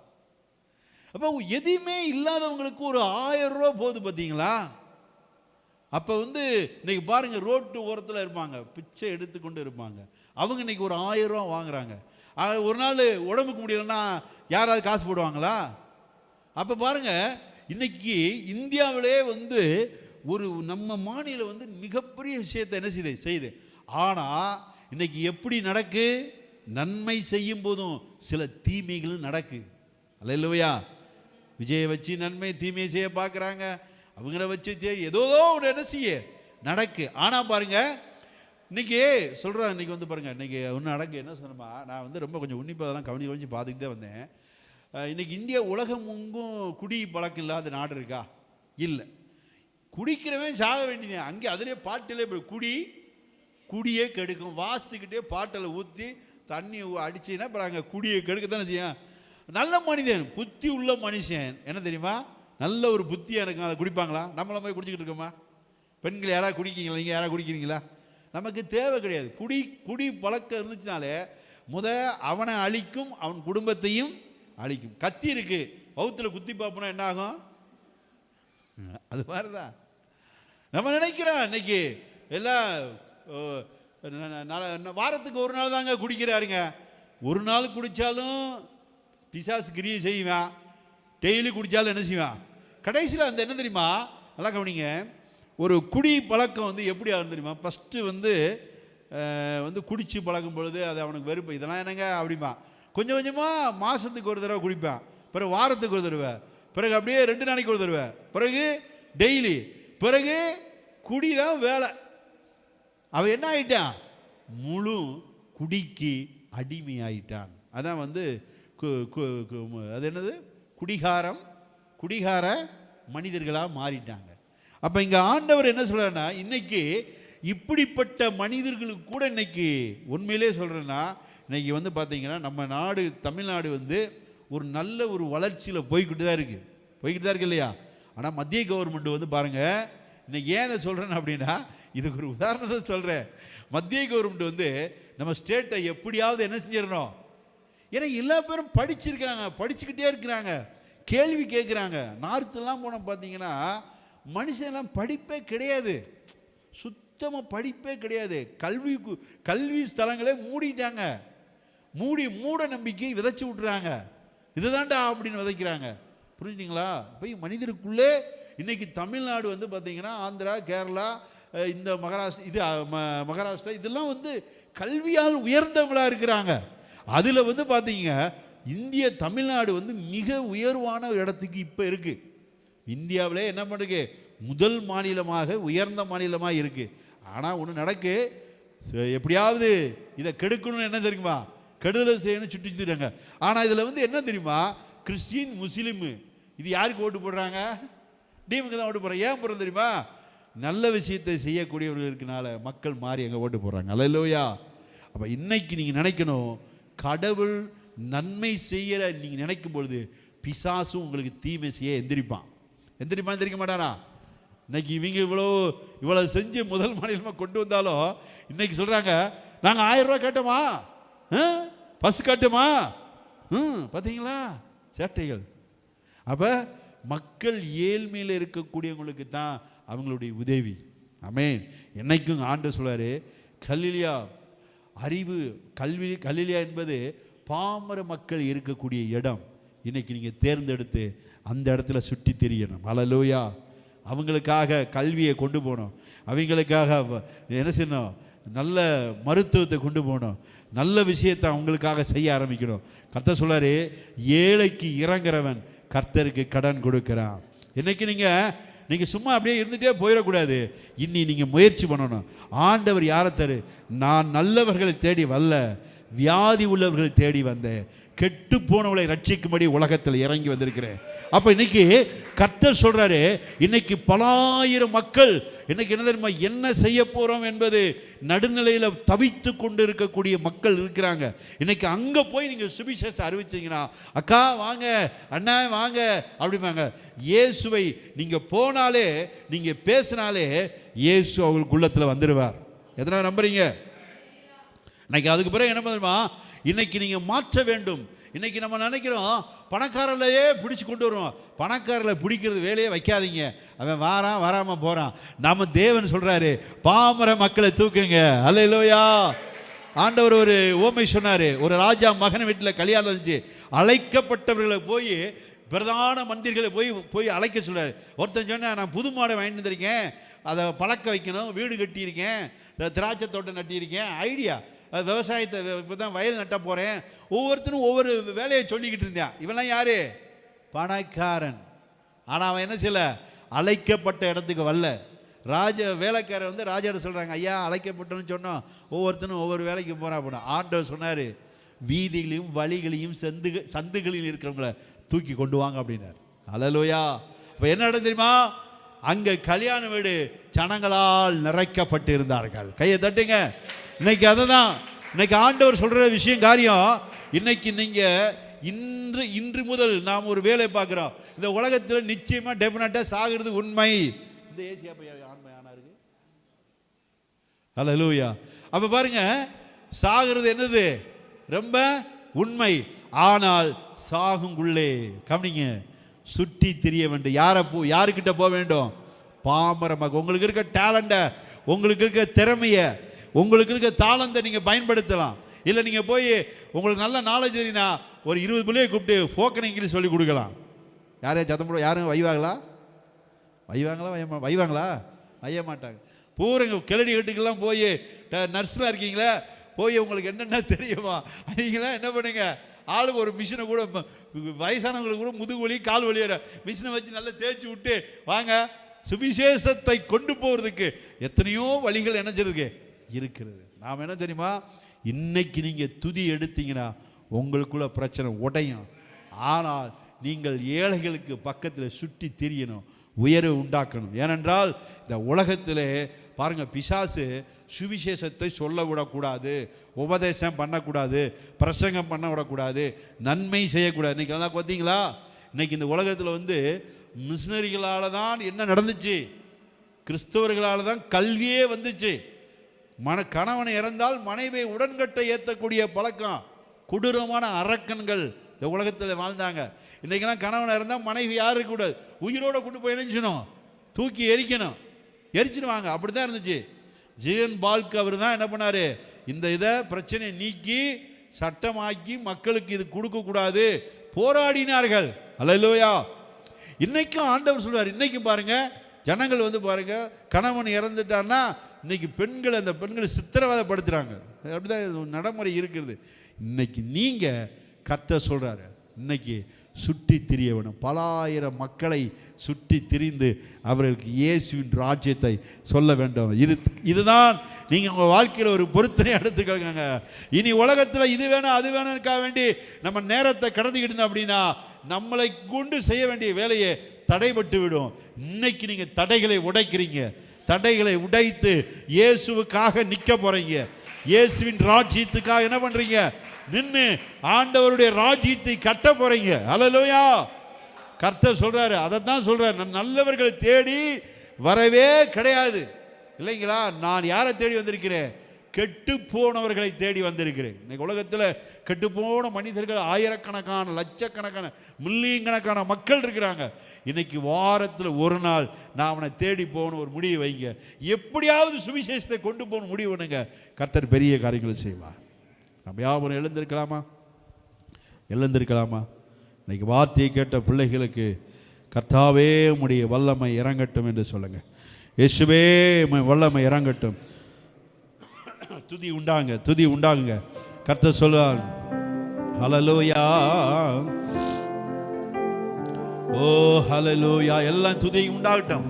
அப்போ எதுவுமே இல்லாதவங்களுக்கு ஒரு 1000 ரூபா போகுது பார்த்தீங்களா. அப்போ இன்னைக்கு பாருங்க, ரோட்டு ஓரத்தில் இருப்பாங்க, பிச்சை எடுத்துக்கொண்டு இருப்பாங்க. அவங்க இன்னைக்கு ஒரு 1000 ரூபா வாங்குறாங்க. ஒரு நாள் உடம்புக்கு முடியலன்னா யாராவது காசு போடுவாங்களா? அப்போ பாருங்க, இன்னைக்கு இந்தியாவிலே ஒரு நம்ம மாநிலம் மிகப்பெரிய விஷயத்தை என்ன செய்யுது. ஆனால் இன்னைக்கு எப்படி நடக்கு? நன்மை செய்யும் போதும் சில தீமைகளும் நடக்கு. அல்லேலூயா. விஜயை வச்சு நன்மை தீமையை செய்ய பார்க்குறாங்க, அவங்கள வச்சு ஏதோ ஒரு என்ன செய்ய நடக்கு. ஆனால் பாருங்க, இன்னைக்கு சொல்கிறேன், இன்னைக்கு பாருங்க, இன்னைக்கு ஒன்று நடக்கு. என்ன சொன்னமா, நான் ரொம்ப கொஞ்சம் உன்னிப்பாக அதெல்லாம் கவனிச்சு பார்த்துக்கிட்டே வந்தேன். இன்னைக்கு இந்தியா உலகம் எங்கும் குடி பழக்கம் இல்லாத நாடு இருக்கா? இல்லை. குடிக்கிறவன் சாக வேண்டியது. அங்கே அதிலே பாட்டிலே குடியே கெடுக்கும். வாசிக்கிட்டே பாட்டில் ஊற்றி தண்ணி அடிச்சுன்னா அப்புறம் அங்கே குடியை கெடுக்கத்தானே செய்யும். நல்ல மனிதன், புத்தி உள்ள மனுஷன் என்ன தெரியுமா, நல்ல ஒரு புத்தியாக இருக்கும். அதை குடிப்பாங்களா? நம்மள போய் குடிச்சிக்கிட்டு இருக்கோமா? பெண்கள் யாராவது குடிக்கிறீங்களா? நீங்கள் யாராவது குடிக்கிறீங்களா? நமக்கு தேவை கிடையாது. குடி பழக்கம் இருந்துச்சுனாலே அவனை அழிக்கும், அவன் குடும்பத்தையும் அழிக்கும். கத்தி இருக்கு, வவுத்தில் குத்தி பார்ப்போம்னா என்ன ஆகும்? அது மாதிரிதான் நம்ம நினைக்கிறோம். இன்னைக்கு எல்லாம் வாரத்துக்கு ஒரு நாள் தாங்க குடிக்கிறாருங்க. ஒரு நாள் குடித்தாலும் பிசாசு கிரியை செய்வான், டெய்லி குடித்தாலும் என்ன செய்வான்? கடைசியில் என்ன தெரியுமா, நல்லா கவனிங்க, ஒரு குடி பழக்கம் எப்படி ஆகும் தெரியுமா? ஃபஸ்ட்டு குடிச்சு பழக்கும் பொழுது அது அவனுக்கு வெறுப்பு, இதெல்லாம் என்னங்க அப்படிமா. கொஞ்சம் கொஞ்சமாக மாதத்துக்கு ஒரு தடவை குடிப்பான், பிறகு வாரத்துக்கு ஒரு தடவை, பிறகு அப்படியே 2 நாளைக்கு ஒரு தடவை, பிறகு டெய்லி, பிறகு குடிதான் வேலை. அவன் என்ன ஆயிட்டான்? முழு குடிக்கு அடிமை ஆயிட்டான். அதான் அது என்னது, குடிகார மனிதர்களாக மாறிட்டாங்க. அப்போ இங்கே ஆண்டவர் என்ன சொல்கிறாருன்னா, இன்னைக்கு இப்படிப்பட்ட மனிதர்களுக்கு கூட இன்னைக்கு உண்மையிலே சொல்கிறேன்னா, இன்னைக்கு பார்த்தீங்கன்னா நம்ம நாடு தமிழ்நாடு ஒரு நல்ல ஒரு வளர்ச்சியில் போய்கிட்டு தான் இருக்கு இல்லையா? ஆனால் மத்திய கவர்மெண்ட் பாருங்கள், இன்னைக்கு ஏன் அதை சொல்கிறேன்னு அப்படின்னா, இதுக்கு ஒரு உதாரணத்தை சொல்கிறேன். மத்திய கவர்மெண்ட் நம்ம ஸ்டேட்டை எப்படியாவது என்ன செஞ்சிடணும். ஏன்னா எல்லா பேரும் படிச்சிருக்காங்க, படிச்சுக்கிட்டே இருக்கிறாங்க, கேள்வி கேட்குறாங்க. நார்த்துலாம் போனால் பார்த்தீங்கன்னா மனுஷன்லாம் படிப்பே கிடையாது, சுத்தமாக படிப்பே கிடையாது. கல்வி ஸ்தலங்களே மூடிட்டாங்க, மூட நம்பிக்கை விதைச்சி விட்டுறாங்க. இதுதான்டா அப்படின்னு விதைக்கிறாங்க. புரிஞ்சுங்களா? போய் மனிதருக்குள்ளே இன்னைக்கு தமிழ்நாடு பார்த்தீங்கன்னா ஆந்திரா, கேரளா, இந்த மகாராஷ்டிரா இதெல்லாம் வந்து கல்வியால் உயர்ந்தவங்களாக இருக்கிறாங்க. அதில் வந்து பார்த்தீங்க இந்திய தமிழ்நாடு வந்து மிக உயர்வான இடத்துக்கு இப்போ இருக்குது. இந்தியாவிலே என்ன பண்ணுறது முதல் மாநிலமாக உயர்ந்த மாநிலமாக இருக்குது. ஆனால் ஒன்று நடக்கு, எப்படியாவது இதை கெடுக்கணும்னு என்ன தெரியுமா, கெடுதலை செய்யணும் சுட்டி சுற்றிடுறாங்க. ஆனால் இதில் வந்து என்ன தெரியுமா, கிறிஸ்டின் முஸ்லீமு இது யாருக்கு ஓட்டு போடுறாங்க? டீமுக்கு தான் ஓட்டு போடுறாங்க. ஏன் போடுறது தெரியுமா, நல்ல விஷயத்தை செய்யக்கூடியவர்கள் இருக்கனால மக்கள் மாறி எங்கே ஓட்டு போடுறாங்க. அல்லேலூயா. அப்போ இன்னைக்கு நீங்கள் நினைக்கணும், கடவுள் நன்மை செய்கிற நீங்கள் நினைக்கும் பொழுது பிசாசும் உங்களுக்கு தீமை செய்ய எந்திரிப்பான்னு தெரிவிக்க மாட்டானா? இன்னைக்கு இவங்க இவ்வளோ செஞ்சு முதல் மாநிலமாக கொண்டு வந்தாலும் இன்னைக்கு சொல்கிறாங்க நாங்கள் 1000 ரூபா கேட்டோமா, பசு காட்டுமா, பார்த்தீங்களா சேட்டைகள். அப்போ மக்கள் ஏழ்மையில் இருக்கக்கூடியவங்களுக்கு தான் அவங்களுடைய உதவி. ஆமென். என்னைக்கும் ஆண்டவர் சொல்றாரு, கலிலியா அறிவு கலிலியா என்பது பாமர மக்கள் இருக்கக்கூடிய இடம். இன்னைக்கு நீங்கள் தேர்ந்தெடுத்து அந்த இடத்துல சுற்றி தெரியணும். ஹல்லேலூயா. அவங்களுக்காக கல்வியை கொண்டு போகணும், அவங்களுக்காக என்ன செய்யணும், நல்ல மருத்துவத்தை கொண்டு போகணும், நல்ல விஷயத்தை அவங்களுக்காக செய்ய ஆரம்பிக்கணும். கர்த்தர் சொல்றாரு, ஏழைக்கு இறங்குறவன் கர்த்தருக்கு கடன் கொடுக்கிறான். இன்னைக்கு நீங்கள் சும்மா அப்படியே இருந்துகிட்டே போயிடக்கூடாது. இன்னி நீங்கள் முயற்சி பண்ணணும். ஆண்டவர் யாரை தரு, நான் நல்லவர்களை தேடி வரல, வியாதி உள்ளவர்களை தேடி வந்தேன், கெட்டு போனவளை ரட்சிக்கும்படி உலகத்தில் இறங்கி வந்திருக்கிறேன். அப்போ இன்னைக்கு கர்த்தர் சொல்றாரு, இன்னைக்கு பலாயிரம் மக்கள் இன்னைக்கு என்ன தெரியுமா, என்ன செய்ய போறோம் என்பது நடுநிலையில் தவித்து கொண்டு இருக்கக்கூடிய மக்கள் இருக்கிறாங்க. இன்னைக்கு அங்கே போய் நீங்கள் சுவிசேஷம் அறிவிச்சீங்கன்னா, அக்கா வாங்க, அண்ணா வாங்க அப்படிம்பாங்க. இயேசுவை நீங்கள் போனாலே, நீங்கள் பேசினாலே இயேசு அவங்களுக்கு உள்ளத்தில் வந்துடுவார். எதனா நம்புறீங்க? இன்னைக்கு அதுக்கு பிறகு என்ன பண்ணுமா, இன்னைக்கு நீங்கள் மாற்ற வேண்டும். இன்னைக்கு நம்ம நினைக்கிறோம் பணக்காரர்களையே பிடிச்சி கொண்டு வருவோம். பணக்காரர்களை பிடிக்கிறது வேலையே வைக்காதீங்க, அவன் வராமல் போகிறான். நம்ம தேவன் சொல்கிறாரு, பாமர மக்களை தூக்குங்க. அல்லேலூயா. ஆண்டவர் ஒரு ஓமை சொன்னார். ஒரு ராஜா மகன் வீட்டில் கல்யாணம் இருந்துச்சு. அழைக்கப்பட்டவர்களை போய் பிரதான மந்திரிகளை போய் அழைக்க சொல்கிறார். ஒருத்தன் சொன்னால், நான் புது மாடை வாங்கிட்டு வந்திருக்கேன், அதை பழக்க வைக்கணும், வீடு கட்டியிருக்கேன், திராட்சை தோட்டம் நட்டியிருக்கேன், ஐடியா விவசாயத்தை இப்போ தான் வயல் நட்ட போகிறேன். ஒவ்வொருத்தரும் ஒவ்வொரு வேலையை சொல்லிக்கிட்டு இருந்தேன். இவெல்லாம் யாரு? பணக்காரன். ஆனால் அவன் என்ன செய்யல, அழைக்கப்பட்ட இடத்துக்கு வரல. வேலைக்காரர் வந்து ராஜாட்ட சொல்கிறாங்க, ஐயா அழைக்கப்பட்டோன்னு சொன்னோம், ஒவ்வொருத்தரும் ஒவ்வொரு வேலைக்கு போகிறான் அப்படின்னா. ஆண்டவர் சொன்னார், வீதிகளையும் வழிகளையும் சந்துகளில் இருக்கிறவங்கள தூக்கி கொண்டு வாங்க அப்படின்னார். அல்லேலூயா. இப்போ என்ன இடம் தெரியுமா, அங்கே கல்யாண வீடு ஜனங்களால் நிறைக்கப்பட்டு இருந்தார்கள். கையை தட்டுங்க. இன்னைக்கு அதுதான் இன்னைக்கு ஆண்டவர் சொல்ற விஷயம், காரியம். இன்னைக்கு நீங்க இன்று முதல் நாம் ஒரு வேலை பார்க்கிறோம். இந்த உலகத்தில் நிச்சயமா டெபினட்டா சாகிறது உண்மை. இந்த ஏசியா ஆண்மை ஆனா இருக்கு. அல்லேலூயா. அப்ப பாருங்க, சாகிறது என்னது ரொம்ப உண்மை. ஆனால் சாகுங்குள்ளே கவனிங்க, சுற்றி திரிய வேண்டும். யாருக்கிட்ட போக வேண்டும்? பாமரமாக. உங்களுக்கு இருக்க டேலண்ட, உங்களுக்கு இருக்க திறமைய, உங்களுக்கு இருக்க தாளந்தை நீங்கள் பயன்படுத்தலாம். இல்லை நீங்கள் போய் உங்களுக்கு நல்ல நாலேஜ் தெரியுனா ஒரு 20 பிள்ளையை கூப்பிட்டு ஃபோக்கன் இங்கிலீஷ் சொல்லி கொடுக்கலாம். யாரையும் சத்தம் போட, யாரும் வைவாங்களா? வைய மாட்டாங்க. பூரங்க கிளடி வீட்டுக்கெல்லாம் போய் நர்ஸ்லாம் இருக்கீங்களா, போய் உங்களுக்கு என்னென்ன தெரியுமா, அவங்களாம் என்ன பண்ணுங்க, ஆளுக்கு ஒரு மிஷினை கூட, வயசானவங்களுக்கு கூட முதுகு வலி கால் வலி வர மிஷினை வச்சு நல்லா தேய்ச்சி விட்டு வாங்க. சுவிசேஷத்தை கொண்டு போகிறதுக்கு எத்தனையோ வழிகள் நினைச்சிருக்கு இருக்கிறது. நாம் என்ன தெரியுமா, இன்னைக்கு நீங்கள் துதி எடுத்தீங்கன்னா உங்களுக்குள்ள பிரச்சனை உடையும். ஆனால் நீங்கள் ஏழைகளுக்கு பக்கத்தில் சுற்றி திரியணும், உயர்வு உண்டாக்கணும். ஏனென்றால் இந்த உலகத்திலே பாருங்க, பிசாசு சுவிசேஷத்தை சொல்ல விடக்கூடாது, உபதேசம் பண்ணக்கூடாது, பிரசங்கம் பண்ண விடக்கூடாது, நன்மை செய்யக்கூடாது. இன்னைக்கு நல்லா பார்த்தீங்களா, இன்னைக்கு இந்த உலகத்தில் வந்து மிஷினரிகளால் தான் என்ன நடந்துச்சு, கிறிஸ்தவர்களால் தான் கல்வியே வந்துச்சு. கணவன் இறந்தால் மனைவியை உடன்கட்டை ஏற்றக்கூடிய பழக்கம், கொடூரமான அரக்கன்கள் இந்த உலகத்தில் வாழ்ந்தாங்க. இன்றைக்கெல்லாம் கணவன் இறந்தால் மனைவி யாருக்கு கூடாது, உயிரோடு கொண்டு போய் இணைஞ்சணும், தூக்கி எரிச்சிடுவாங்க. அப்படி தான் இருந்துச்சு. ஜீவன் பால்க்கு அவர் தான் என்ன பண்ணார், இந்த பிரச்சனையை நீக்கி சட்டமாக்கி மக்களுக்கு இது கொடுக்கக்கூடாது போராடினார்கள். அல்லேலூயா. இன்னைக்கும் ஆண்டவர் சொல்றார், இன்னைக்கும் பாருங்க, ஜனங்கள் வந்து பாருங்க, கணவன் இறந்துட்டான்னா இன்னைக்கு பெண்கள் அந்த பெண்களை சித்திரவதைப்படுத்துறாங்க. அப்படிதான் நடைமுறை இருக்கிறது. இன்னைக்கு நீங்க கர்த்தர் சொல்றாரு, இன்னைக்கு சுற்றி திரிய வேணும். பல ஆயிரம் மக்களை சுற்றி திரிந்து அவர்களுக்கு இயேசுவின் ராஜ்யத்தை சொல்ல வேண்டும். இதுதான் நீங்கள் உங்கள் வாழ்க்கையில் ஒரு பொருத்தனை எடுத்துக்கோங்க. இனி உலகத்தில் இது வேணும் அது வேணும்னுக்காக வேண்டி நம்ம நேரத்தை கடந்துக்கிட்டு இருந்தோம் அப்படின்னா நம்மளை கொண்டு செய்ய வேண்டிய வேலையை தடைபட்டு விடும். இன்னைக்கு நீங்கள் தடைகளை உடைக்கிறீங்க. தடைகளை உடைத்து இயேசுவுக்காக நிற்க போறீங்க. இயேசுவின் ராஜ்யத்துக்காக என்ன பண்றீங்க? நின்று ஆண்டவருடைய ராஜ்யத்தை கட்ட போறீங்க. அல்லேலூயா. கர்த்தர் சொல்றாரு, அதை தான் சொல்றாரு, நான் நல்லவர்களை தேடி வரவே கிடையாது இல்லைங்களா. நான் யாரை தேடி வந்திருக்கிறேன்? கெட்டு போனவர்களை தேடி வந்திருக்கிறேன். இன்னைக்கு உலகத்தில் கெட்டு போன மனிதர்கள் ஆயிரக்கணக்கான லட்சக்கணக்கான மில்லியன் கணக்கான மக்கள் இருக்கிறாங்க. இன்னைக்கு வாரத்தில் ஒரு நாள் நான் அவனை தேடி போகணும் ஒரு முடிவு வைங்க. எப்படியாவது சுவிசேஷத்தை கொண்டு போகணும் முடிவு பண்ணுங்க. கர்த்தர் பெரிய காரியங்களை செய்வார். நம்ம யாரும் எழுந்திருக்கலாமா? எழுந்திருக்கலாமா? இன்னைக்கு வார்த்தையை கேட்ட பிள்ளைகளுக்கு கர்த்தாவே உம்முடைய வல்லமை இறங்கட்டும் என்று சொல்லுங்க. இயேசுவே வல்லமை இறங்கட்டும். துதி உண்டாங்க, துதி உண்டாகுங்க. கர்த்தர் சொல்றார், ஹல்லேலூயா, ஓ ஹல்லேலூயா. எல்லாம் துதி உண்டாகட்டும்.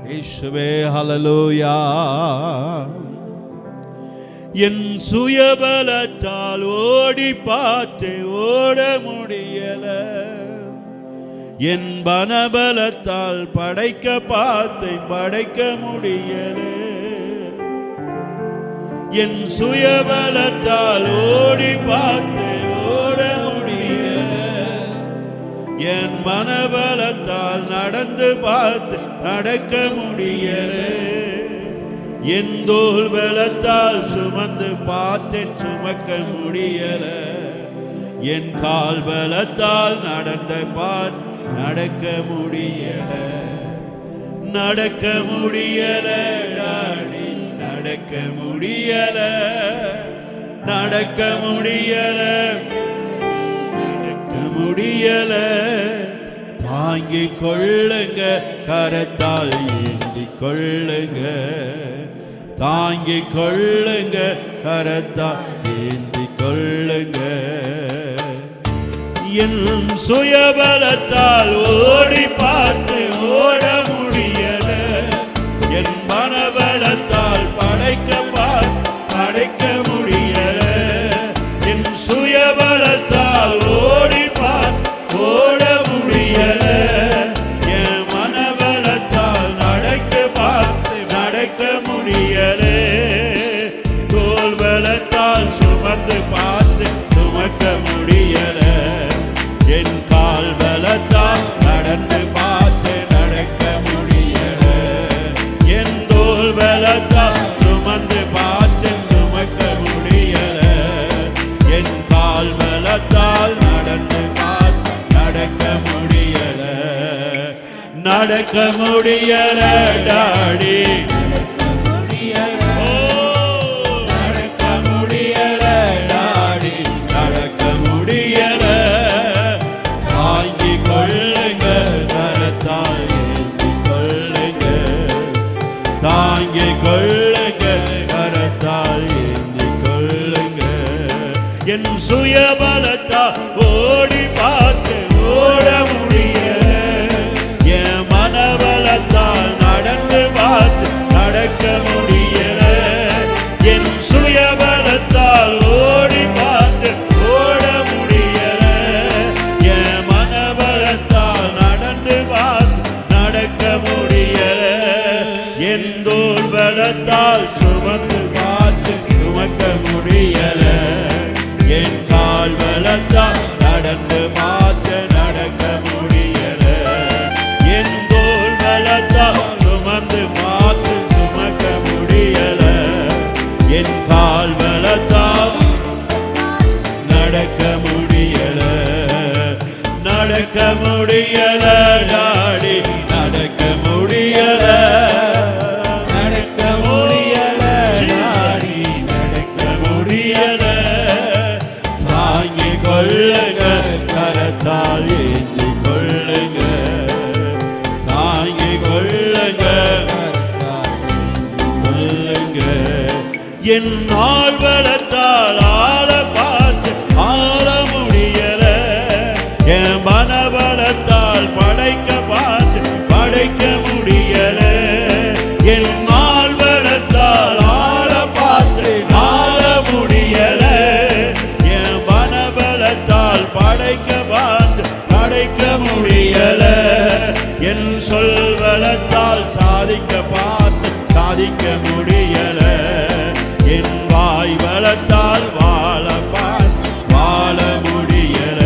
இயேசுவே ஹல்லேலூயா. என் சுயபலத்தால் ஓடி பார்த்து ஓட முடியல, என் பணபலத்தால் படைக்க பார்த்து படைக்க முடியல. என் சுயபலத்தால் ஓடி பார்த்து ஓட முடியல, என் மனபலத்தால் நடந்து பார்த்து நடக்க முடியல. என் தோள் பலத்தால் சுமந்து பார்த்தேன் சுமக்க முடியல, என் கால் பலத்தால் நடந்து பார்த்து நடக்க முடியல. நடக்க முடியல டாடி, நடக்க முடியல, நடக்க முடியல, நடக்க முடியல. தாங்கிக் கொள்ளுங்க, கரத்தால் ஏந்தி கொள்ளுங்க. தாங்கிக் கொள்ளுங்க, கரத்தால் ஏந்தி கொள்ளுங்க. என் சுயபலத்தால் ஓடி பார்த்து ஓட முடியல, என் மனபலத்தால் படைக்க பார்த்து படைக்க முடியல. என் சுயபலத்தால் ஓடி பார்த்து ஓட முடியல, என் மனபலத்தால் நடக்க பார்த்து நடக்க முடியல. தோள் பலத்தால் சுமந்து பார்த்து சுமக்க முடியல, என் கால் பலத்தால் நடந்து பார்த்து நடக்க முடியல. என் தோள் பலத்தால் சுமந்து பார்த்து சுமக்க முடியல, என் கால் பலத்தால் நடந்து பார்த்து நடக்க முடியல. நடக்க முடியல டாடி, நடக்க முடியல டாடி, நடக்க முடியல. தாங்கிக் கொள்ளுங்க, கரத்தால் ஏந்தி கொள்ளுங்க. தாங்கிக் கொள்ளுங்க, கரத்தால் ஏந்தி கொள்ளுங்க. என் சுயபலத்தால் ஓடி பார்த்து ஓட முடியல, என் மனபலத்தால் நடந்து பார்த்து நடக்க முடியல. என் சுயபலத்தால் ஓடி பார்த்து ஓட முடியல, என் மனபலத்தால் நடந்து பார்த்து நடக்க முடியல. என் தோள் பலத்தால் சுமந்து பார்த்து சுமக்க முடியல, என் கால் பலத்தால் நடந்து பார்த்து நடக்க முடியல. என் தோள் பலத்தால் சுமந்து பார்த்து சுமக்க முடியல, என் கால் பலத்தால் நடக்க முடியல. நடக்க முடியல டாடி, நடக்க முடியல, நடக்க முடியல டாடி, நடக்க முடியல. தாங்கிக் கொள்ளுங்க, கரத்தால் ஏந்தி கொள்ளுங்க. தாங்கிக் கொள்ளுங்க, என் நாள் பலத்தால் ஆள பார்த்து ஆள முடியல, என் மனபலத்தால் படைக்க பார்த்து படைக்க முடியல, என் நாள் பலத்தால் ஆள பார்த்து ஆள முடியல, என் மனபலத்தால் படைக்க பார்த்து படைக்க முடியல, என் சொல் பலத்தால் சாதிக்க பார்த்து சாதிக்க முடியல, என் வாய் பலத்தால் வாழ பார்த்து வாழ முடியல,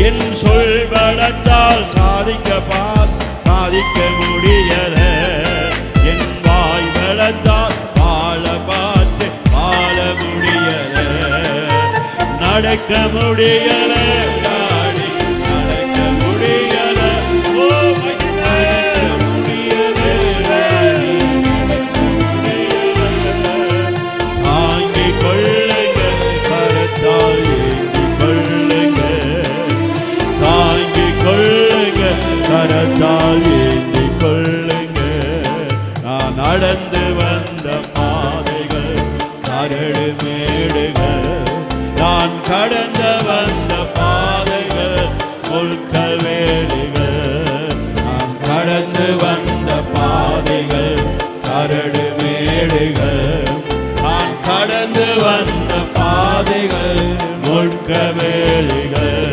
என் சொல் பலத்தால் சாதிக்க பார்த்து சாதிக்க முடியல, என் வாய் பலத்தால் வாழ பார்த்து வாழ முடியல, நடக்க முடியல, டாடி நடக்க முடியல, ஓ தாங்கிக் கொள்ளுங்க கரத்தால் ஏந்திக் கொள்ளுங்க, தாங்கிக் கொள்ளுங்க கரத்தால் ஏந்திக் கொள்ளுங்க, நான் நடந்து வந்த பாதைகள் கரடு மேடுகள், நான் கடந்து வந்த பாதைகள் முள்கள் வேலிகள், நான் கடந்து வந்த பாதைகள் கரடு மேடுகள், நான் கடந்து வந்த பாதைகள் முள்க வேலிகள்,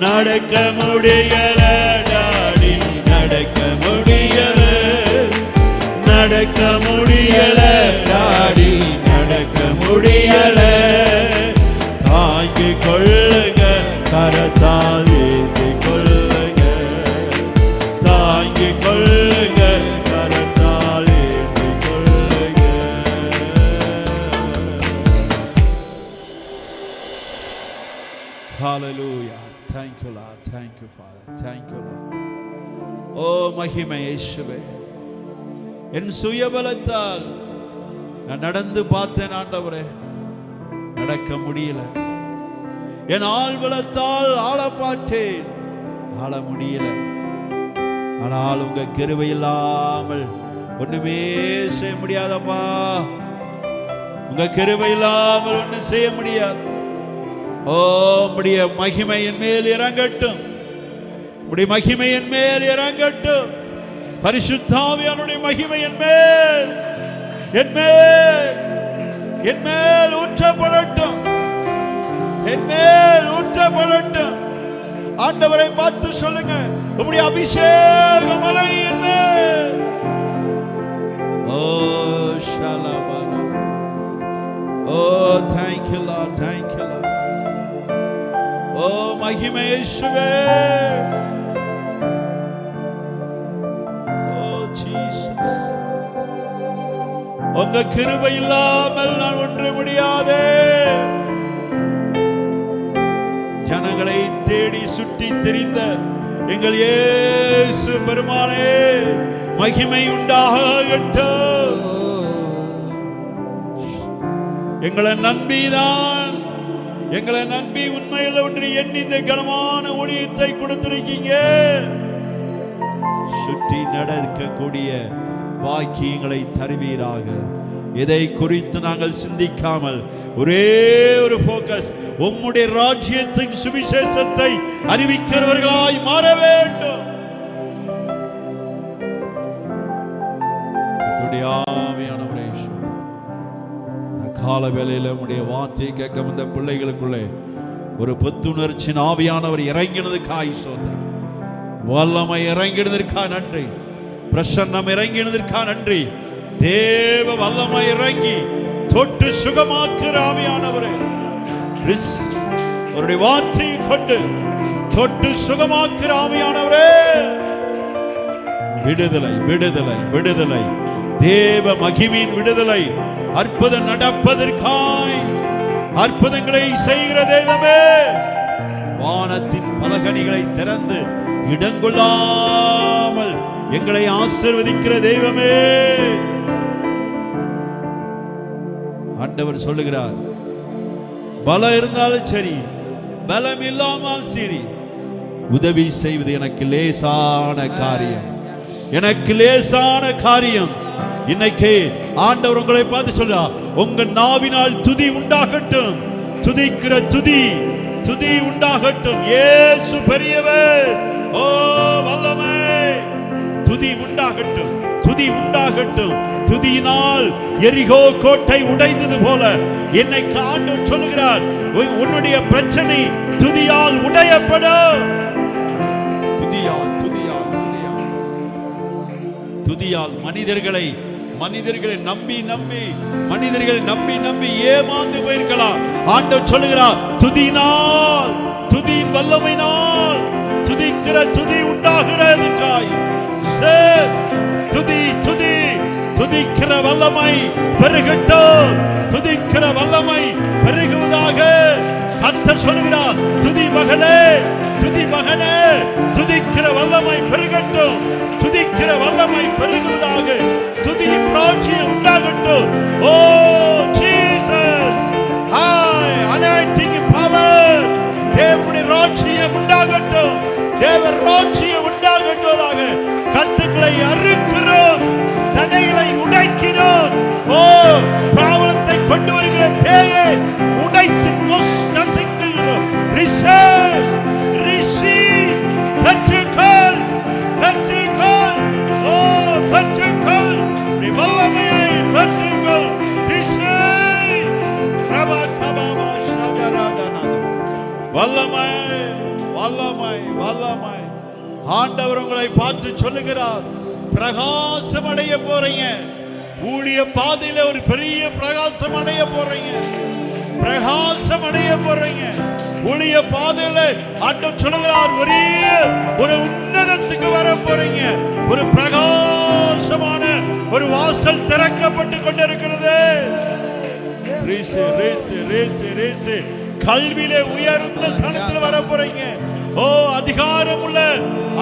நடக்க முடியல டாடி நடக்க முடியல, நடக்க முடியல டாடி நடக்க முடியல, தாங்கிக் கொள்ளுங்க கரத்தால் ஏந்திக் கொள்ளுங்க, தாங்கிக் கொள்ளுங்க கரத்தால் ஏந்திக் கொள்ளுங்க. Hallelujah. Thank you Lord. Thank you Father. Thank you Lord. ஓ மகிமை இயேசுவே, என் சுயபலத்தால் நான் நடந்து பார்த்தேன் ஆண்டவரே, நடக்க முடியல, என் ஆள்பலத்தால் ஆள பார்த்தேன் ஆள முடியல, ஆனால் உங்க கிருபை இல்லாமல் ஒண்ணுமே செய்ய முடியாதப்பா, உங்க கிருபை இல்லாமல் ஒண்ணும் செய்ய முடியாது. ஓ உம்முடைய மகிமை என் மேல் இறங்கட்டும், உம்முடைய மகிமை என் மேல் இறங்கட்டும், பரிசுத்த ஆவியானவருடைய மகிமை என் மேல் என் மேல் என் மேல் ஊற்றப்படட்டும், என் மேல் ஊற்றப்படட்டும். ஆண்டவரை பார்த்து சொல்லுங்க, உம்முடைய அபிஷேக மலை என் மேல். ஓ ஷலபர, ஓ thank you Lord, thank you Lord. ஓ மகிமை இயேசுவே, ஓ ஜீசஸ், உங்க கிருபை இல்லாமல் நான் ஒன்று முடியாதே. ஜனங்களை தேடி சுற்றி திரிந்த எங்கள் இயேசு பெருமானே, மகிமை உண்டாகட்டும். எங்களை நம்பிதான், எங்களை நம்பி உண்மையில் ஒன்று எண்ணி இந்த கனமான ஊழியத்தை கொடுத்திருக்கீங்க. சுற்றி நடக்கக்கூடிய பாக்கியங்களை தருவீராக. எதை குறித்து நாங்கள் சிந்திக்காமல் ஒரே ஒரு போக்கஸ், உம்முடைய ராஜ்யத்தின் சுவிசேஷத்தை அறிவிக்கிறவர்களாய் மாற வேண்டும். ஆவியானவரே, கால வேளையில உம்முடைய வார்த்தையை கேட்க வந்த பிள்ளைகளுக்குள்ளே ஒரு புத்துணர்ச்சியின் ஆவியானவர் இறங்கினதுக்காய் ஸ்தோத்திரம். வல்லமை இறங்கினதற்காக நன்றி, பிரசன்னம் இறங்கினதற்காக நன்றி. தேவ வல்லமை இறங்கி தொட்டு சுகமாக்குற ஆவியானவரே, அவருடைய வார்த்தையை கொண்டு தொட்டு சுகமாக்குற ஆவியானவரே, விடுதலை விடுதலை விடுதலை, தேவ மகிமையின் விடுதலை, அற்புதம் நடப்பதற்காய் அற்புதங்களை செய்கிற தெய்வமே, வானத்தின் பலகணிகளை திறந்து இடங்கொள்ளாமல் எங்களை ஆசீர்வதிக்கிற தெய்வமே. ஆண்டவர் சொல்லுகிறார், பலம் இருந்தாலும் சரி, பலம் இல்லாமல் சரி, உதவி செய்வது எனக்கு லேசான காரியம், எனக்கு லேசான காரியம். இன்னைக்கு ஆண்டவர் உங்களை பார்த்து சொல்றார், உங்க நாவினால் துதி உண்டாகட்டும். துதிக்கிற துதி உண்டாகட்டும். இயேசு பெரியவர். ஓ வல்லமை. துதி உண்டாகட்டும், துதி உண்டாகட்டும். துதியினால் எரிகோ கோட்டை உடைந்தது போல என்னைக்கு ஆண்டவர் சொல்லுகிறார், உன்னுடைய பிரச்சனை துதியால் உடையப்படும். துதியால் மனிதர்களை நம்பி ஏமாந்து போயிருக்கலாம். ஆண்டவர் சொல்லுகிறார், துதியினால், துதியின் வல்லமையினால், துதிக்கிற துதி உண்டாகிறதுக்காய் துதிக்கிற வல்லமை பெருகட்டும். துதிக்கிற வல்லமை பெருகுவதாக கர்த்தர் சொல்லுகிறார். துதி மகளே, துதி மகனே, துதிக்கிற வல்லமை பெருகட்டும். துதிக்கிற வல்லமை பெருகுவதாக. துதியின் ராஜ்யம் உண்டாகட்டும். ஓ ஜீசஸ், ஹாய் அனாயிண்டிங் பவர். தேவனுடைய ராஜ்யம் உண்டாகட்டும். தேவ ராஜ்யம் உண்டாகட்டதாக. கட்டுகளை அறுக்கிறோம், தடைகளை உடைக்கிறோம். ஓ பாவத்தை கொண்டு வருகிற பேயை உடைத்து நசுக்குகிறோம். ரிசீவ், ரிசீவ், பெற்றுக்கொள், பெற்றுக்கொள். ஓ பெற்றுக்கொள், நீ வல்லமையை பெற்றுக்கொள். ரிசீவ். ரபா கபாபா ஷகராதனா. வல்லமை, வல்லமை, வல்லமை. ஆண்டவர் உங்களை பார்த்து சொல்லுகிறார், பிரகாசம் அடைய போறீங்க. ஊழிய பாதையில ஒரு பெரிய பிரகாசம் அடைய போறீங்க. பிரகாசம் அடைய போறீங்க. ஊழிய பாதையில ஆண்டவர் சொல்லுகிறார், ஒரு உன்னதத்துக்கு வர போறீங்க. ஒரு பிரகாசமான ஒரு வாசல் திறக்கப்பட்டு கொண்டிருக்கிறது. கல்வியிலே உயர்ந்த ஸ்தானத்தில் வர போறீங்க. ஓ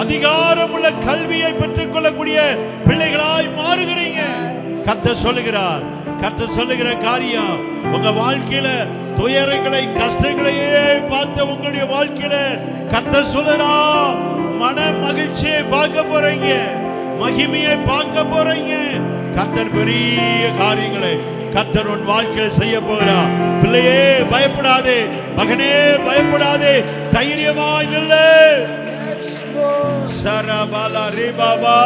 அதிகாரமுள்ள கல்வியை பெற்றுக் கொள்ளக்கூடிய பிள்ளைகளாய் மாறுகிறீங்க. கர்த்தர் சொல்லுகிறார், கர்த்தர் சொல்லுகிற காரியம், உங்க வாழ்க்கையில துயரங்களை கஷ்டங்களையே பார்த்த உங்களுடைய வாழ்க்கையில கர்த்தர் சொல்லுகிறார், மன மகிழ்ச்சியை பார்க்க போறீங்க, மகிமையை பார்க்க போறீங்க. கர்த்தர் பெரிய காரியங்களை கர்த்தர் உன் வாழ்க்கையில செய்ய போகிறார். பிள்ளையே பயப்படாதே, மகனே பயப்படாதே, தைரியமாய் நில்லு. சரபலா ரிபாபா,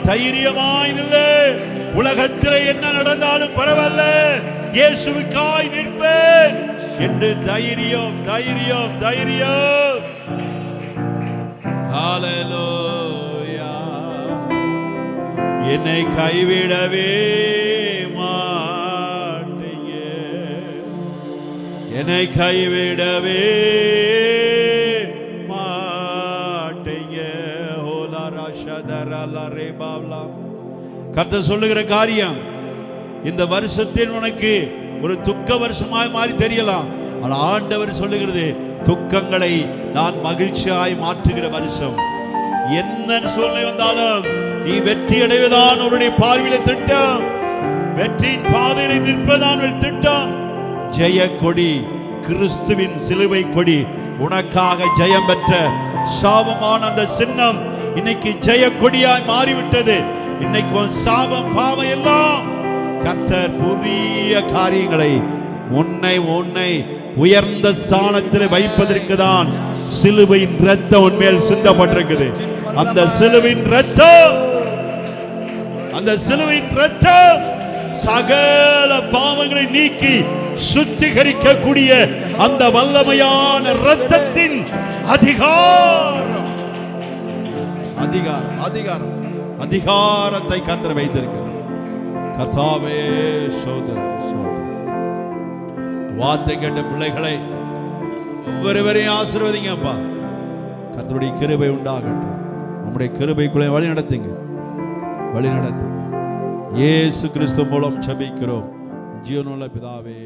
தைரியமாய் நில்லு. உலகத்தில் என்ன நடந்தாலும் பரவாயில்ல, இயேசுவுக்காய் நிற்பேன் என்று தைரியம், தைரியம், தைரியம். ஹல்லேலூயா. என்னை கைவிடவே மாட்டீங்க, என்னை கைவிடவே மாட்டீங்க. ஹோலாரா ஷதரலா ரேபாவ்லா. கர்த்தர் சொல்லுகிற காரியம், இந்த வருஷத்தில் உனக்கு ஒரு துக்க வருஷமாய் மாறி தெரியலாம். ஆனால் ஆண்டவர் சொல்லுகிறது, துக்கங்களை நான் மகிழ்ச்சியாய் மாற்றுகிற வருஷம். என்ன சூழ்நிலை வந்தாலும் நீ வெற்றி அடைவதான் அவருடைய பார்வையில திட்டம். வெற்றியின் பாதையில் நிற்பதான் திட்டம். ஜெய கொடி, கிறிஸ்துவின் சிலுவை கொடி, உனக்காக ஜெயம் பெற்ற சாபமான அந்த சின்னம் இன்னைக்கு ஜெய கொடியாய் மாறிவிட்டது. இன்னைக்கு சாபம் பாவம் எல்லாம் கர்த்தர் புதிய காரியங்களை உன்னை உயர்ந்த ஸ்தானத்தில் வைப்பதற்கு தான் சிலுவையின் இரத்தம் உன்மேல் சிந்தப்பட்டிருக்குது. அந்த சிலுவையின் இரத்தம் சகல பாவங்களை நீக்கி சுத்திகரிக்கக்கூடிய அந்த வல்லமையான இரத்தத்தின் அதிகாரம், அதிகாரம், அதிகாரம், அதிகாரத்தை கர்த்தர் வைத்திருக்கிறார். கர்த்தாவே சோதரன், வார்த்தை கேட்ட பிள்ளைகளை ஒவ்வொருவரையும் ஆசீர்வதிங்கப்பா. கர்த்தருடைய கிருபை உண்டாகட்டும். நம்முடைய கிருபைக்குள்ளே வழி நடத்துங்க, வழி நடத்துங்க. இயேசு கிறிஸ்து மூலம் ஜெபிக்கிறோம் ஜீவனுள்ள பிதாவே.